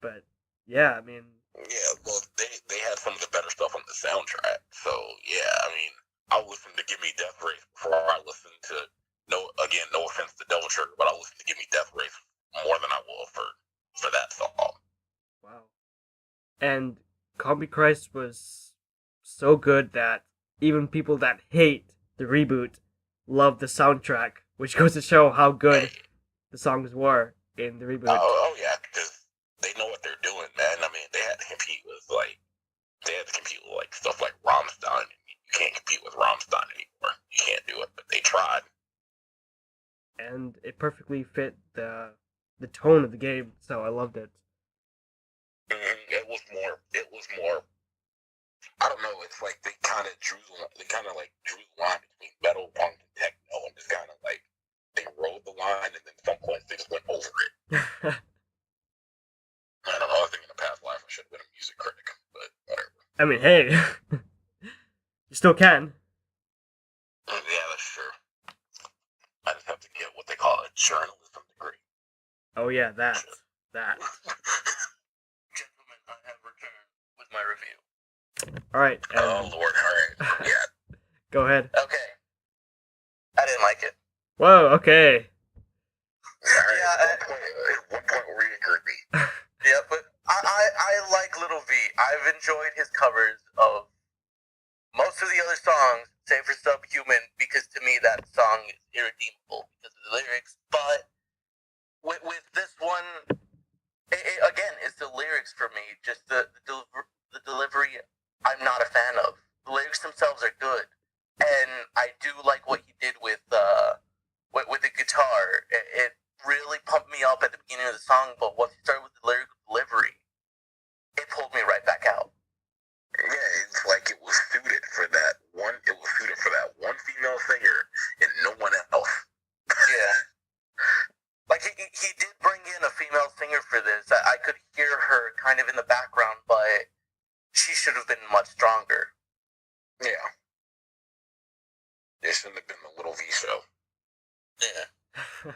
But yeah, I mean, Yeah, well, they had some of the better stuff on the soundtrack. So yeah, I mean, I'll listen to Give Me Death Race before I listen to no offense to Devil Trigger, but I'll listen to Give Me Death Race more than I will for that song. wow. And Combi Christ was so good that even people that hate the reboot love the soundtrack, which goes to show how good the songs were in the reboot. Oh yeah, because they know what they're doing, man. I mean, they had to compete with stuff like Rammstein. You can't compete with Rammstein anymore. You can't do it, but they tried. And it perfectly fit the tone of the game, so I loved it. It was more. I don't know. It's like they kind of drew the line between metal, punk, and techno, and just kind of like they rode the line, and then at some point they just went over it. I don't know. I think in a past life I should have been a music critic, but whatever. I mean, hey, you still can. Yeah, that's true. I just have to get what they call a journalism degree. Oh yeah, that. Gentlemen, I have returned with my review. All right. Oh Lord, all right. Yeah. Go ahead. Okay. I didn't like it. Whoa. Okay. At one point we agree. Yeah, but I like Little V. I've enjoyed his covers of most of the other songs, save for Subhuman, because to me that song is irredeemable because of the lyrics. But with this one, again, it's the lyrics for me. Just the delivery, I'm not a fan of. The lyrics themselves are good, and I do like what he did with the guitar. It really pumped me up at the beginning of the song, but once he started with the lyrical delivery, it pulled me right back out. Yeah, it's like it was suited for that one. It was suited for that one female singer and no one else. Yeah. Like, he did bring in a female singer for this. I could hear her kind of in the background, but she should have been much stronger. Yeah. It shouldn't have been the Little V show. Yeah.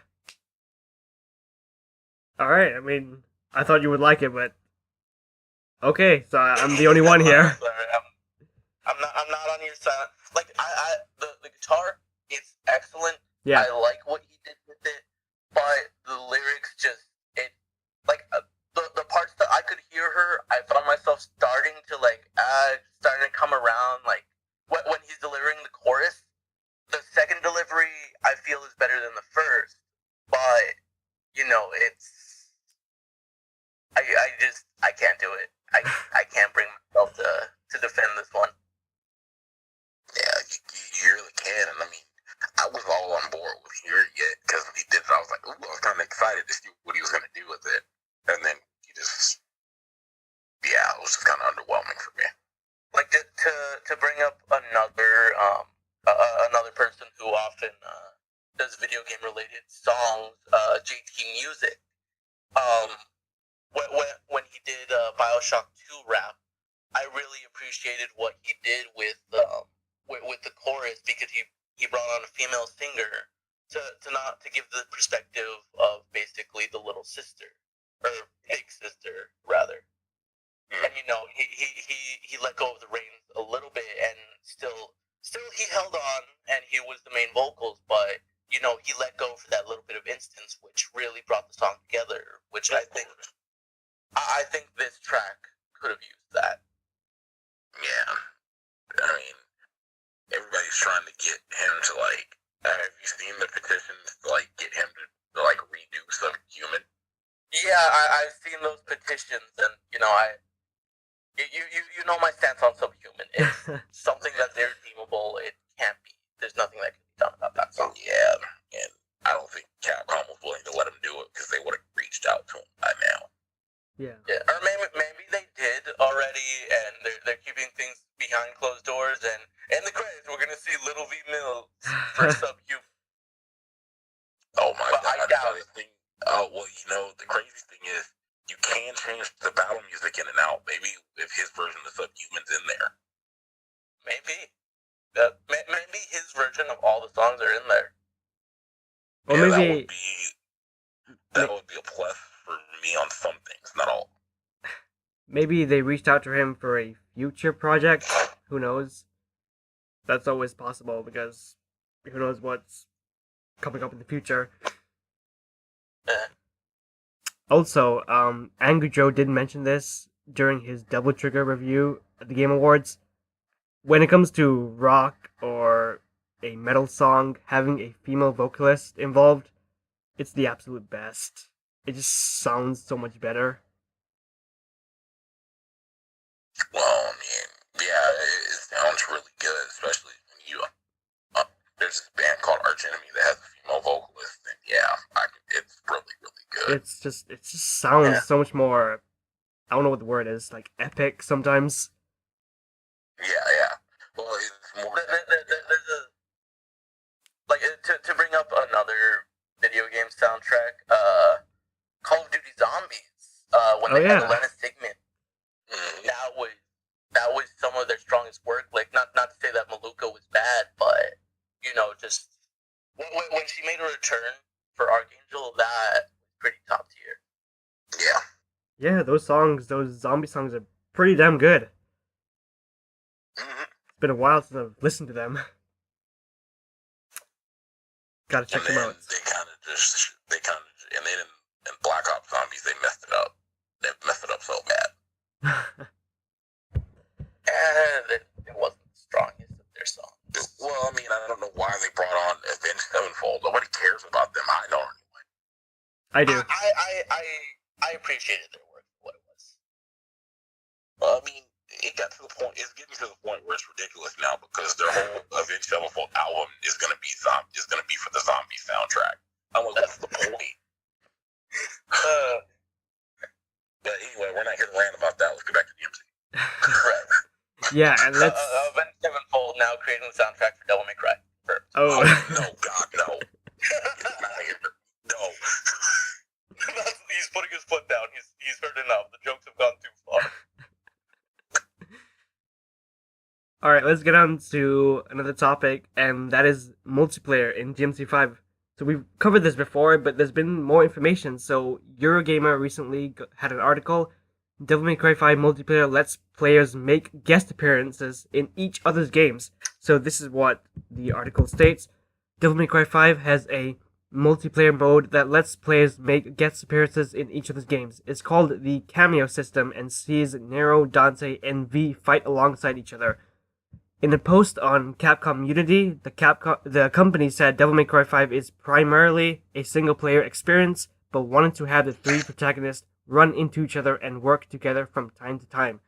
All right. I mean, I thought you would like it, but okay. So I'm the only one here. Sorry, I'm not on your side. Like, the guitar is excellent. Yeah. I like what he did with it, but the lyrics just the parts that I could hear her, I found myself starting to come around. Like when he's delivering the chorus, the second delivery I feel is better than the first, but it's I can't do it. I can't bring myself to defend this one. Yeah, you really can. And I mean, I was all on board with hearing it because when he did it, I was like, ooh, I was kind of excited to see what he was going to do with it. And then he just, yeah, it was just kind of underwhelming for me. Like to bring up another person who often does video game related songs, JT Music. When he did BioShock 2 rap, I really appreciated what he did with the chorus, because he brought on a female singer to give the perspective of basically the little sister, or big sister rather. And he let go of the reins a little bit, and still he held on, and he was the main vocals, but he let go for that little bit of instance, which really brought the song together. Which I think this track could have used that. Yeah, I mean, everybody's trying to get him to have you seen the petitions to get him to redo Subhuman? Yeah, I've seen those petitions, and you know my stance on Subhuman. It's something that's irredeemable. It can't be. There's nothing that can be done about that song. Yeah, and I don't think Capcom was willing to let him do it because they would have reached out to him by now. Yeah. Or maybe they did already, and they're keeping things behind closed doors. And in the credits, we're gonna see Little V Mills for Subhuman. Oh my But god! I doubt it. The crazy thing is, you can change the battle music in and out. Maybe if his version of Subhuman's in there. Maybe. Maybe his version of all the songs are in there. Or Yeah, maybe that would be a plus for me on some things, not all. maybe they reached out to him for a future project. Who knows? That's always possible, because who knows what's coming up in the future. Also, Angry Joe did mention this during his Double Trigger review at the Game Awards. When it comes to rock or a metal song, having a female vocalist involved, it's the absolute best. It just sounds so much better. Well, I mean, yeah, it sounds really good, especially when there's this band called Arch Enemy that has a female vocalist, and it's really, really good. It just sounds so much more, I don't know what the word is, like epic sometimes. Yeah. Well, it's more. To bring up another video game soundtrack, Call of Duty Zombies. When they had Elena Sigmund, that was some of their strongest work. Like, not to say that Maluka was bad, but just when she made a return for Archangel, that was pretty top tier. Yeah. Yeah, those zombie songs are pretty damn good. Mm-hmm. It's been a while since I've listened to them. Gotta check them out. And then in Black Ops Zombies, they messed it up. They messed it up so bad. And it wasn't the strongest of their songs. Well, I mean, I don't know why they brought on Avenged Sevenfold. Nobody cares about them. I don't anyway. I do. I appreciated their work for what it was. Well, I mean, it's getting to the point where it's ridiculous now, because their whole Avenged Sevenfold album is gonna be for the zombie soundtrack. I'm like, what's the point? But anyway, we're not here to rant about that. Let's get back to DMC. Correct. Yeah, and let's. Avenged Sevenfold now creating the soundtrack for Devil May Cry. Oh. No, God, no. Not here. No. He's putting his foot down. He's heard enough. The jokes have gone too far. Alright, let's get on to another topic, and that is multiplayer in DMC5. So we've covered this before, but there's been more information. So Eurogamer recently had an article. Devil May Cry 5 multiplayer lets players make guest appearances in each other's games. So this is what the article states. Devil May Cry 5 has a multiplayer mode that lets players make guest appearances in each other's games. It's called the Cameo System and sees Nero, Dante, and V fight alongside each other. In a post on Capcom Unity, the company said Devil May Cry 5 is primarily a single-player experience, but wanted to have the three protagonists run into each other and work together from time to time.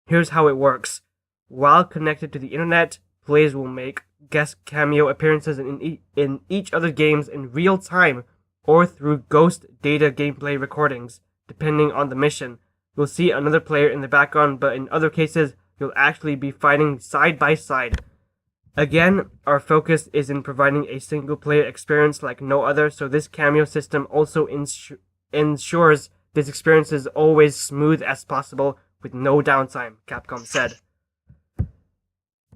Here's how it works. While connected to the internet, players will make guest cameo appearances in each other's games in real time or through ghost data gameplay recordings, depending on the mission. You'll see another player in the background, but in other cases, you'll actually be fighting side by side. Again, our focus is in providing a single-player experience like no other, so this cameo system also ensures this experience is always smooth as possible with no downtime, Capcom said.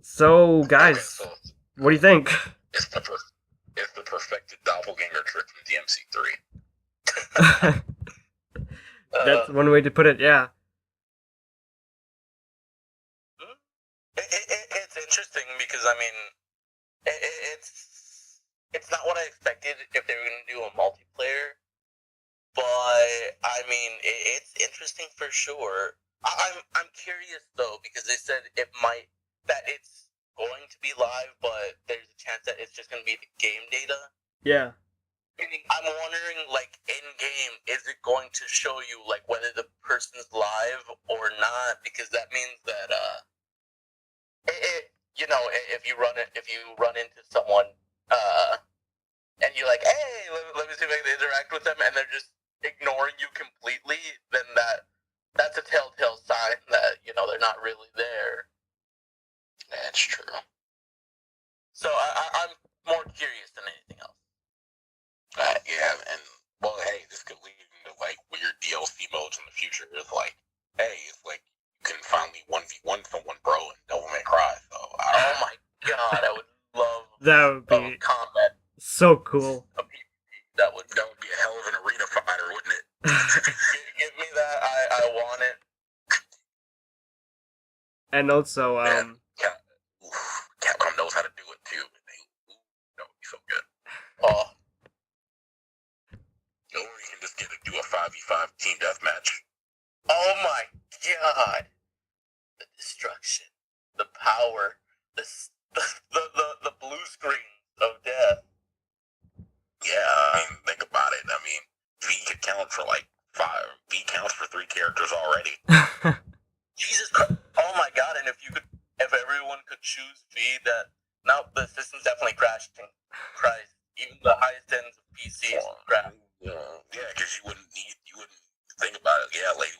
So, guys, Okay, so what do you think? it's the perfected doppelganger trick from DMC3. That's one way to put it, yeah. It's interesting because I mean, it's not what I expected if they were going to do a multiplayer, but I mean, it's interesting for sure. I'm curious though because they said that it's going to be live, but there's a chance that it's just going to be the game data. Yeah. I'm wondering, like, in game, is it going to show you like whether the person's live or not? Because that means that if you run into someone and you're like, hey, let me see if I can interact with them, and they're just ignoring you completely, then that's a telltale sign that they're not really there. That's true. So I'm more curious than anything else. Yeah, and well, hey, this could lead into like weird DLC modes in the future. It's like, hey, it's like you can finally 1v1 someone, bro, and Devil May Cry. So, oh my god, I would love that would be combat. So cool. That would be a hell of an arena fighter, wouldn't it? Give me that. I want it. And also, Capcom knows how to do it too. That would be so good. Oh. Or you can just do a 5v5 team deathmatch. Oh my god. The destruction. The power. The blue screen of death. Yeah, I mean, think about it. I mean, V could count for like 5. V counts for 3 characters already. Jesus Christ. Oh my god, and if everyone could choose V, the system's definitely crashing. Christ. Even the highest ends of PCs would crash. Yeah, because you wouldn't think about it. Yeah, Lady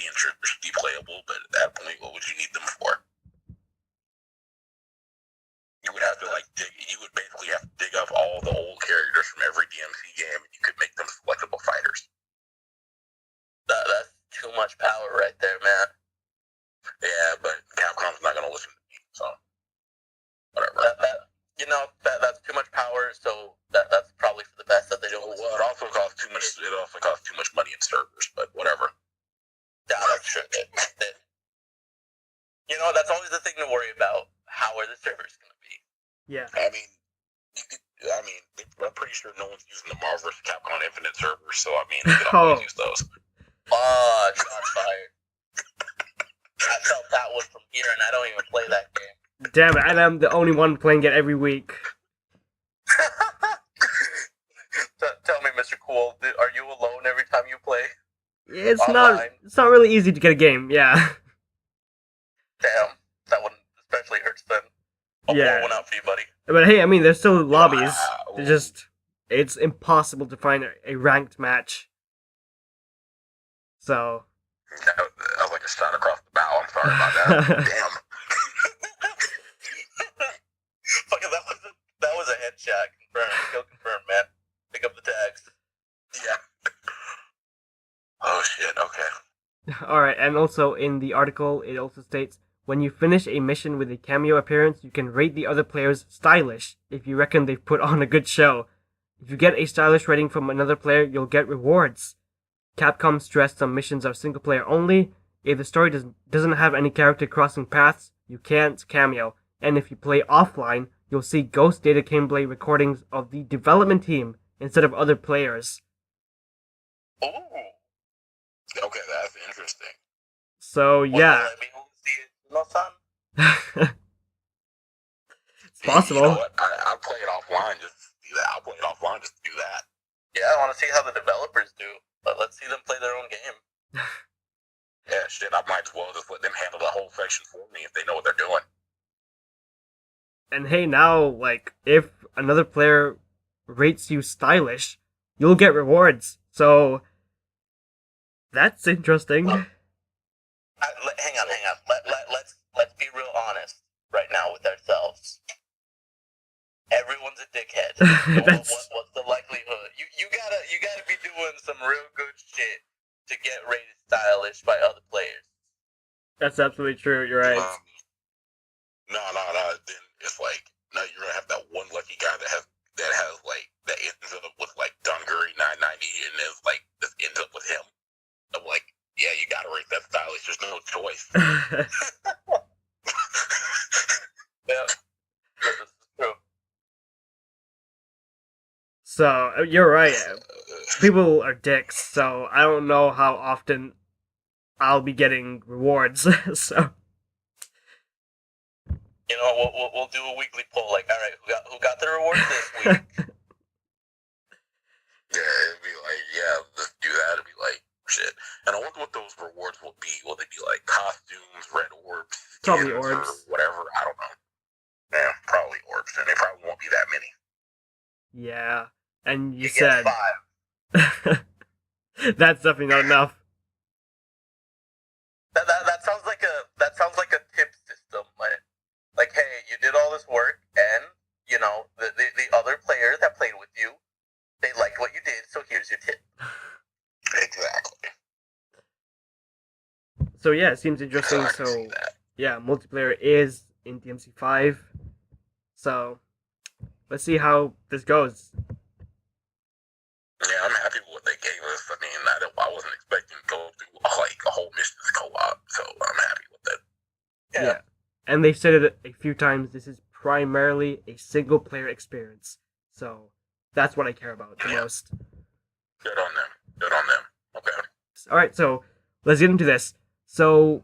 and Trish should be playable, but at that point, what would you need them for? You would have to you would basically have to dig up all the old characters from every DMC game, and you could make them selectable fighters. That's too much power right there, man. Yeah, but Capcom's not gonna listen to me, so whatever. That's too much power, so that's probably for the best that they don't. Well, it also costs too much. It also costs too much money in servers, but whatever. Yeah, that's true. That's always the thing to worry about. How are the servers going to be? Yeah. I mean, I'm pretty sure no one's using the Marvel vs. Capcom Infinite servers, so I mean, they can always use those. Oh, shots fired. I felt that one from here, and I don't even play that game. Damn it, and I'm the only one playing it every week. Tell me, Mr. Cool, are you alone every time you play? It's online? It's not really easy to get a game, yeah. Damn, that one especially hurts then. I'll pour one out for you, buddy. But hey, I mean, there's still lobbies. Wow. It's impossible to find a ranked match. So. That was like a shot across the bow. I'm sorry about that. Damn. Fucking, that was a headshot. Confirmed. Kill confirmed, man. Pick up the tags. Yeah. Oh shit. Okay. Alright, and also in the article, it also states, when you finish a mission with a cameo appearance, you can rate the other players stylish if you reckon they've put on a good show. If you get a stylish rating from another player, you'll get rewards. Capcom stressed some missions are single player only. If the story doesn't have any character crossing paths, you can't cameo. And if you play offline, you'll see ghost data gameplay recordings of the development team instead of other players. Ooh. Okay, that's interesting. So, yeah. Will I be able to see it, son? It's possible. You know what? I'll play it offline just to do that. I'll play it offline just to do that. Yeah, I want to see how the developers do. But let's see them play their own game. Yeah, shit, I might as well just let them handle the whole section for me if they know what they're doing. And hey, now, if another player rates you stylish, you'll get rewards. So, that's interesting. Hang on. Let's be real honest right now with ourselves. Everyone's a dickhead. What's the likelihood? You gotta be doing some real good shit to get rated stylish by other players. That's absolutely true. You're right. No. Then it's like no, you're gonna have that one lucky guy that has like that ends up with like Dungary 990 and is like just ends up with him. I'm like, yeah, you gotta rate that stylish. There's no choice. Yeah, this is true. So you're right. People are dicks, so I don't know how often I'll be getting rewards. So You know, we'll do a weekly poll. Like, all right, who got the rewards this week? Yeah, it'd be like, yeah, let's do that. It'd be like, shit. And I wonder what those rewards will be. Will they be like costumes, red orbs, Probably skins, orbs. or whatever? I don't know. Yeah, probably orbs, and they probably won't be that many. yeah, and you get said 5. that's definitely not enough. That sounds like a tip system. Like, hey, you did all this work, and you know the other players that played with you, they liked what you did, so here's your tip. Exactly. So yeah, it seems interesting. I can see So that. yeah, multiplayer is in DMC5. So let's see how this goes. Yeah, I'm happy with what they gave us. I mean, I wasn't expecting to go through like a whole missions co-op, so I'm happy with that. Yeah. And they've said it a few times. This is primarily a single player experience. So that's what I care about the most. Good on them. Good on them. Okay. All right, so let's get into this. So,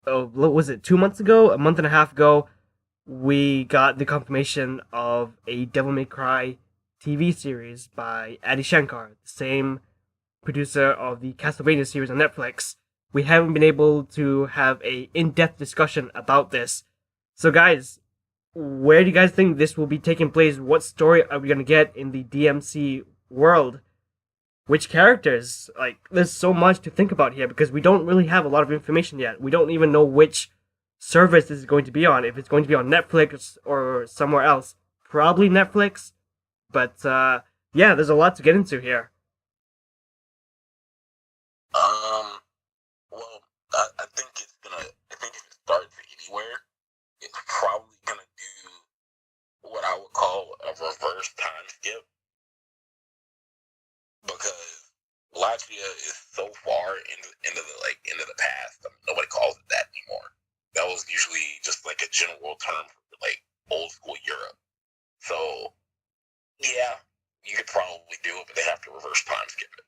what was it 2 months ago, a month and a half ago? We got the confirmation of a Devil May Cry TV series by Adi Shankar, the same producer of the Castlevania series on Netflix. We haven't been able to have a in-depth discussion about this. So, guys, where do you guys think this will be taking place? What story are we gonna get in the DMC world? Which characters? Like, there's so much to think about here because we don't really have a lot of information yet. We don't even know which service this is going to be on. If it's going to be on Netflix or somewhere else, probably Netflix. But yeah, there's a lot to get into here. Well, I think it's gonna. I think if it starts anywhere, it's probably gonna do what I would call a reverse time skip because Latvia is so far into the past. I mean, nobody calls it that anymore. That was usually just like a general term for like old school Europe. So yeah, you could probably do it, but they have to reverse time skip it.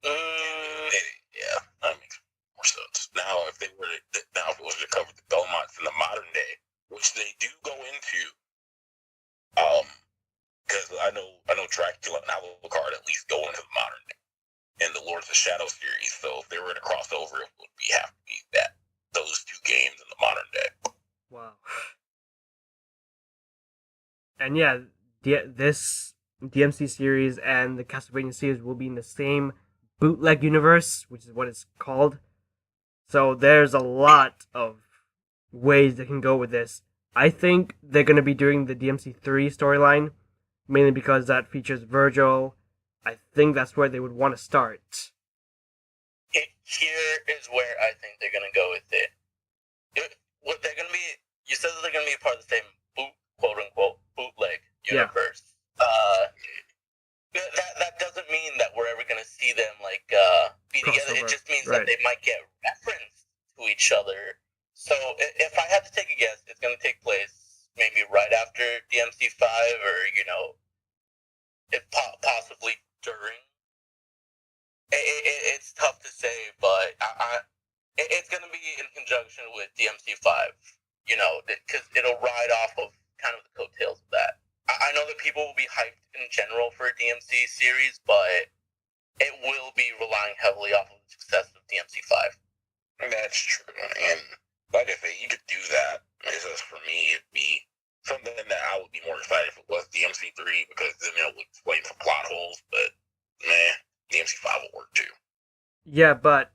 Yeah, that makes more sense. Now, if it was to cover the Belmonts in the modern day, which they do go into, because I know Dracula and Alucard at least go into the modern day in the Lords of Shadow series. So if they were to cross over, it would have to be those two games in the modern day. Wow. And yeah, this DMC series and the Castlevania series will be in the same bootleg universe, which is what it's called. So there's a lot of ways they can go with this. I think they're going to be doing the DMC3 storyline, mainly because that features Virgil. I think that's where they would want to start. Here is where I think they're going to go with it. What they're going to be, you said that they're going to be part of the same quote unquote bootleg universe. That doesn't mean that we're ever going to see them be together. It just means that they might get referenced to each other. So if I had to take a guess, it's going to take place maybe right after DMC5 or possibly during. It's tough to say, but it's going to be in conjunction with DMC5. Because it'll ride off of kind of the coattails of that. I know that people will be hyped in general for a DMC series, but it will be relying heavily off of the success of DMC5. That's true, and like I say, you could do that. It's just for me, it'd be something that I would be more excited if it was DMC3 because then it would explain some plot holes. But DMC5 will work too. Yeah, but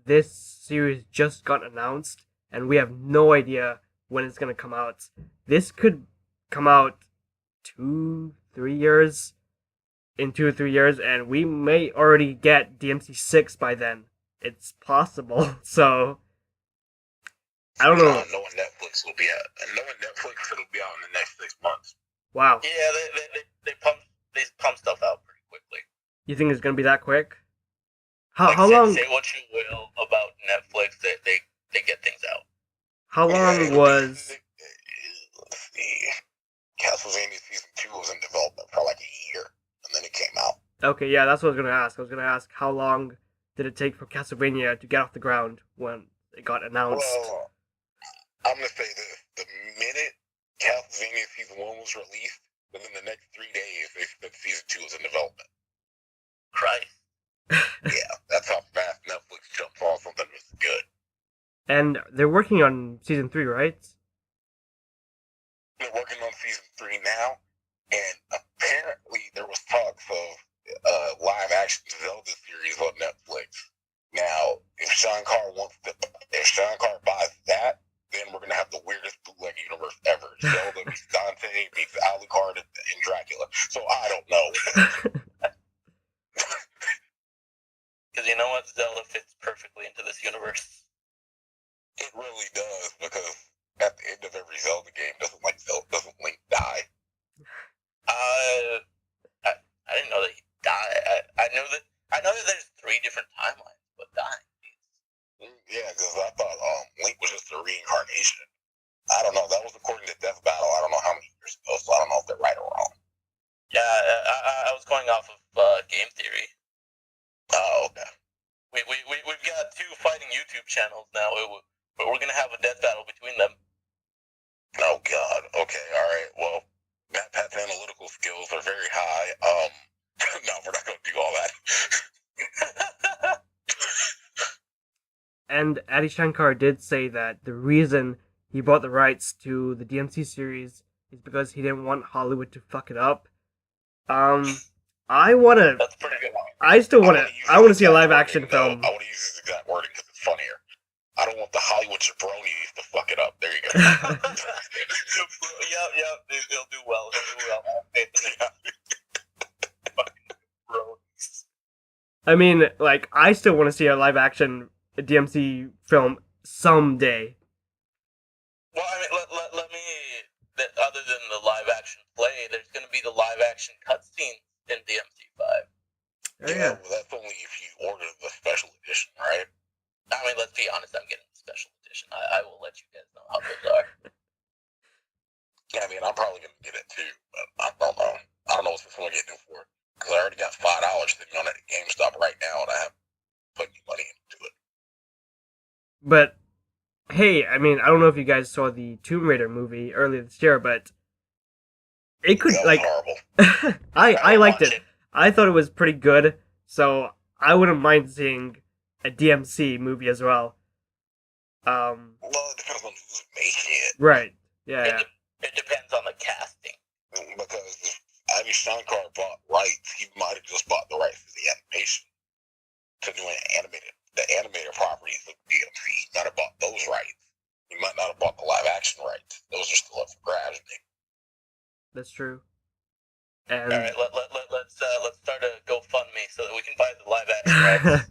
this series just got announced, and we have no idea when it's gonna come out. This could come out 2-3 years, in 2 or 3 years, and we may already get DMC6 by then. it's possible. So I don't know. Knowing Netflix will be out. And knowing Netflix, it'll be out in the next 6 months. Wow. Yeah, they pump stuff out pretty quickly. You think it's gonna be that quick? Like, How long? Say what you will about Netflix, they get things out. How long was? Let's see. Castlevania Season 2 was in development for like a year, and then it came out. Okay, yeah, that's what I was gonna ask. I was gonna ask how long did it take for Castlevania to get off the ground when it got announced? Well, I'm gonna say this: the minute Castlevania Season 1 was released, within the next 3 days, they said Season 2 was in development. Christ. Yeah, that's how fast Netflix jumps on something that's good. And they're working on season 3, right? They're working on Season 3 now, and apparently there was talks of live action Zelda series on Netflix. Now, if Sean Carr buys that, then we're gonna have the weirdest bootleg universe ever. Zelda meets Dante meets Alucard and Dracula. So I don't know. Because you know what? Zelda fits perfectly into this universe. It really does, because at the end of every Zelda game, doesn't Link die? I didn't know that he died. I know that there's 3 different timelines, but dying. Yeah, because I thought Link was just a reincarnation. I don't know. That was according to Death Battle. I don't know how many years ago, so I don't know if they're right or wrong. Yeah, I was going off of game theory. Oh, okay. We've got 2 fighting YouTube channels now, but we're gonna have a death battle between them. Oh God. Okay. All right. Well, Matt Pat's analytical skills are very high. No, we're not gonna do all that. And Adi Shankar did say that the reason he bought the rights to the DMC series is because he didn't want Hollywood to fuck it up. I wanna. That's pretty good. I still wanna. I wanna see a live action film. I want to use his exact wording because it's funnier. I don't want the Hollywood jabronis to fuck it up. There you go. Yeah, he'll do well. I mean, like, I still want to see a live action DMC film someday. Well, I mean, let me. Other than the live action play, there's going to be the live action cutscenes in DMC5. Oh, Yeah, well, that's only if you order the special edition, right? I mean, let's be honest, I'm getting the special edition. I will let you guys know how those are. Yeah, I mean, I'm probably going to get it too, but I don't know. I don't know what I'm getting it for. Because I already got $5 sitting on it at GameStop right now, and I have put money into it. But hey, I mean, I don't know if you guys saw the Tomb Raider movie earlier this year, but it could That was like horrible. I liked watch it. I thought it was pretty good, so I wouldn't mind seeing a DMC movie as well. Well, it depends on who's making it. Right. Yeah. It depends on the casting. Because if Adi Shankar bought rights, he might have just bought the rights to the animation. To doing the animated properties of DMC. He might have bought those rights. He might not have bought the live action rights. Those are still up for grabs. That's true. And All right, let's start a GoFundMe so that we can buy the live action rights.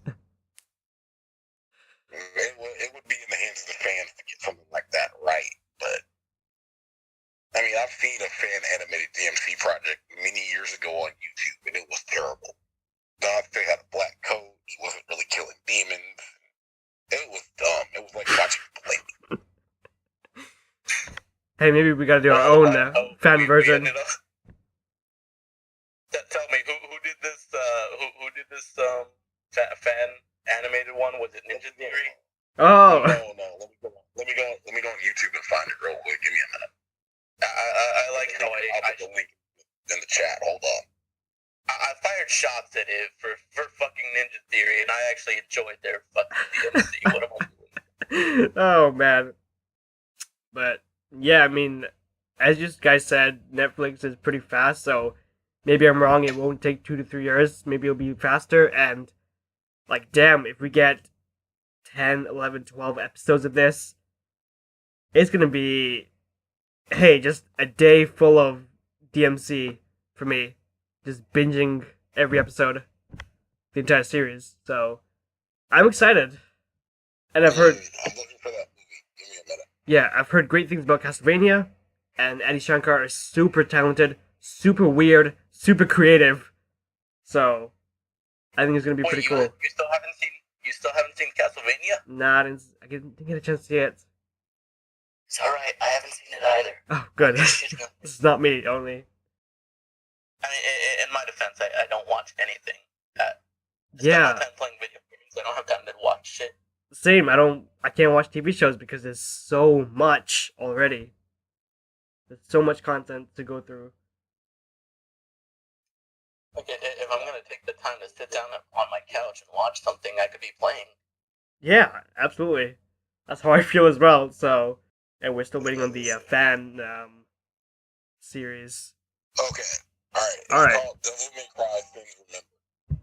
It would be in the hands of the fans to get something like that right, but I mean, I've seen a fan animated DMC project many years ago on YouTube, and it was terrible. Dante had a black coat. He wasn't really killing demons. It was dumb. It was like watching Blade. hey, maybe we gotta do our own fan version. Tell me, who did this? Who did this? Fan animated one? Was it Ninja Theory? Oh. No. Let me go on YouTube and find it real quick. Give me a minute. I like how I'll put the link in the chat. Hold on. I fired shots at it for fucking Ninja Theory, and I actually enjoyed their fucking DMC. What am I doing? Oh man. But yeah, I mean, as you guys said, Netflix is pretty fast, so maybe I'm wrong. It won't take 2 to 3 years. Maybe it'll be faster. And like, damn, if we get 10, 11, 12 episodes of this, it's gonna be, hey, just a day full of DMC for me. Just binging every episode, the entire series. So I'm excited, and I've heard I'm looking for that movie. Give me a minute. yeah, I've heard great things about Castlevania, and Adi Shankar is super talented, super weird, super creative. So I think it's gonna be Wait, pretty cool. you still haven't seen Castlevania? Nah, I didn't get a chance to see it. It's alright, I haven't seen it either. Oh, good. This shit's gonna- This is not me only. I mean, in my defense, I don't watch anything. I spend Yeah, my time playing video games. I don't have time to watch shit. same. I can't watch TV shows because there's so much already. There's so much content to go through. Like, if I'm gonna take the time to sit down on my couch and watch something, I could be playing. Yeah, absolutely. That's how I feel as well. So, and we're still waiting on the fan series. Okay. All right. It's Alright. called Devil May Cry Things Remember.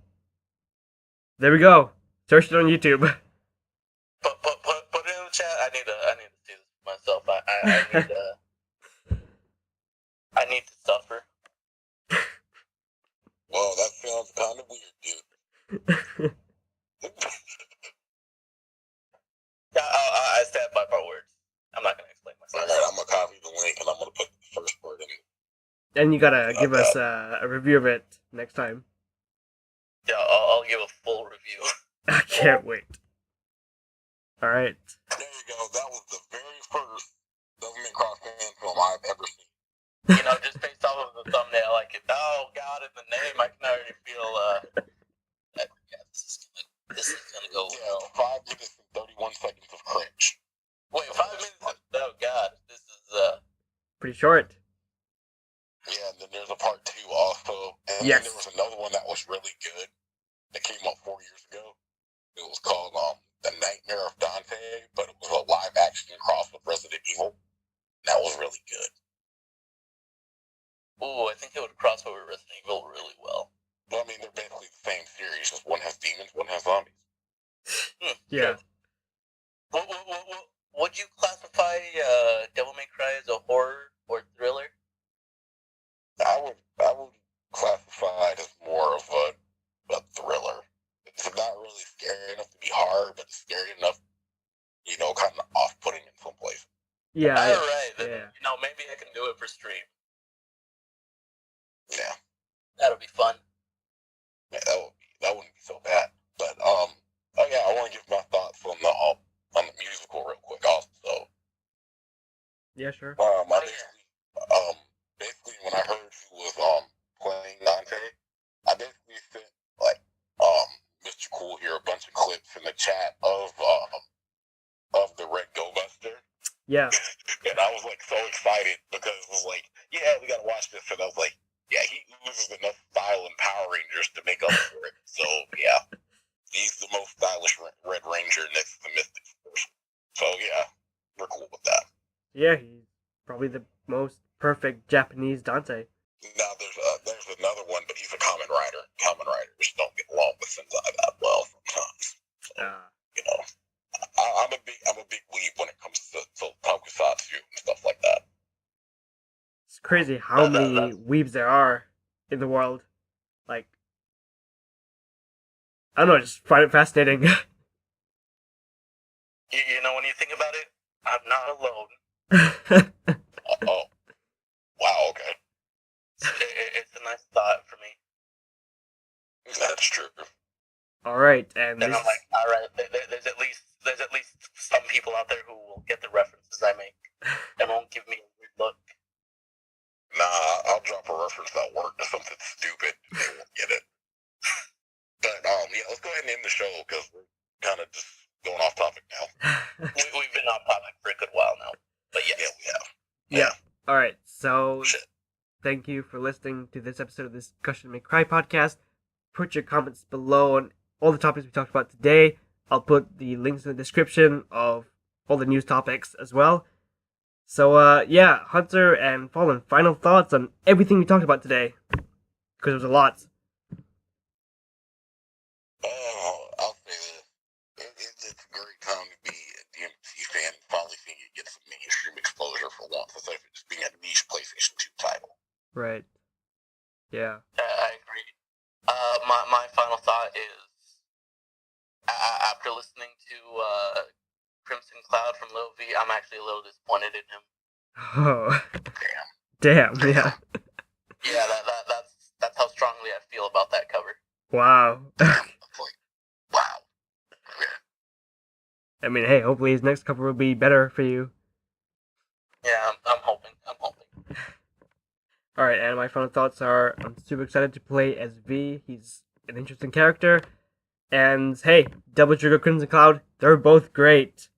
There we go. Search it on YouTube. Put it in the chat. I need to see this myself. I need to suffer. Well, that sounds kind of weird, dude. Yeah, I stand by my words. I'm not gonna explain All myself. right, I'm gonna copy the link and I'm gonna put the first word in. And you gotta give us a review of it next time. Yeah, I'll give a full review. I can't wait. All right. There you go. That was the very first Devil May Cry fan film I've ever seen. You know, just based off of the thumbnail, like, oh god, in the name, I can already feel. Yeah, this is gonna go. Yeah, 5 minutes and 31 seconds of cringe. Wait, 5 minutes? Oh god, this is Pretty short. Yeah, and then there's a part 2 also. And Yes. then there was another one that was really good that came out 4 years ago. It was called The Nightmare of Dante, but it was a live action cross with Resident Evil. That was really good. Ooh, I think it would cross over Resident Evil really well. Well, I mean, they're basically the same series. Just one has demons, one has zombies. Yeah. Would you classify Devil May Cry as a horror or thriller? I would classify it as more of a thriller. It's not really scary enough to be horror, but it's scary enough, kind of off-putting in some places. Yeah. Alright, then, Yeah. maybe I can do it for stream. Yeah, That'll be fun. yeah, that wouldn't be so bad. But oh yeah, I want to give my thoughts on the musical real quick also. Yeah, sure. Basically when I heard who was playing Dante, I basically sent Mr. Cool here a bunch of clips in the chat of the Red Go Buster. Yeah. And I was like so excited because it was like, yeah, we gotta watch this. And I was like, yeah, he uses enough style in Power Rangers to make up for it. So yeah, he's the most stylish Red Ranger next to the Mystic Force. So yeah, we're cool with that. Yeah, he's probably the most perfect Japanese Dante. Now there's another one, but he's a Kamen Rider. Kamen Riders don't get along with Senzai that well sometimes. So, I'm a big weeb when it comes to tokusatsu and stuff like that. It's crazy how many weebs there are in the world. Like, I don't know, I just find it fascinating. You know, when you think about it, I'm not alone. Oh, wow, okay, It's a nice thought for me. that's true. All right, and And this, I'm like, all right, there's at least some people out there who will get the references I make and won't give me a weird look. Nah, I'll drop a reference at work to something stupid. And they won't get it. But yeah, let's go ahead and end the show because we're kind of just going off topic now. We've been off topic for a good while now, but yes. Yeah, we have. yeah. All right, so Shit. thank you for listening to this episode of this Discussion May Cry podcast. Put your comments below on all the topics we talked about today. I'll put the links in the description of all the news topics as well. So, yeah, Hunter and Fallen, final thoughts on everything we talked about today? Because there was a lot. I'll say this. It's a great time to be a DMC fan and finally seeing it get some mainstream exposure for once instead of just being a niche PlayStation 2 title. Right. Yeah. I agree. My final thought is, after listening to Crimson Cloud from Lil V, I'm actually a little disappointed in him. Oh, Damn. damn, yeah. Yeah, that's how strongly I feel about that cover. Wow. Damn. Like, wow. Okay. I mean, hey, hopefully his next cover will be better for you. Yeah, I'm hoping. Alright, and my final thoughts are I'm super excited to play as V. He's an interesting character. And hey, Double Trigger Crimson Cloud, they're both great.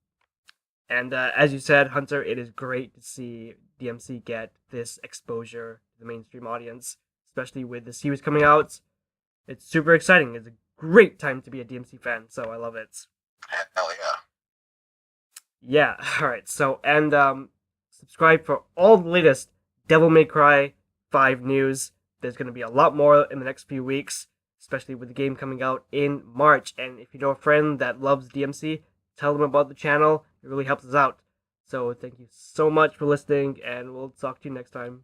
And as you said, Hunter, it is great to see DMC get this exposure to the mainstream audience, especially with the series coming out. It's super exciting. It's a great time to be a DMC fan, so I love it. Hell yeah. Yeah, alright, so, and subscribe for all the latest Devil May Cry 5 news. There's going to be a lot more in the next few weeks, especially with the game coming out in March. And if you know a friend that loves DMC, tell them about the channel. It really helps us out. So thank you so much for listening, and we'll talk to you next time.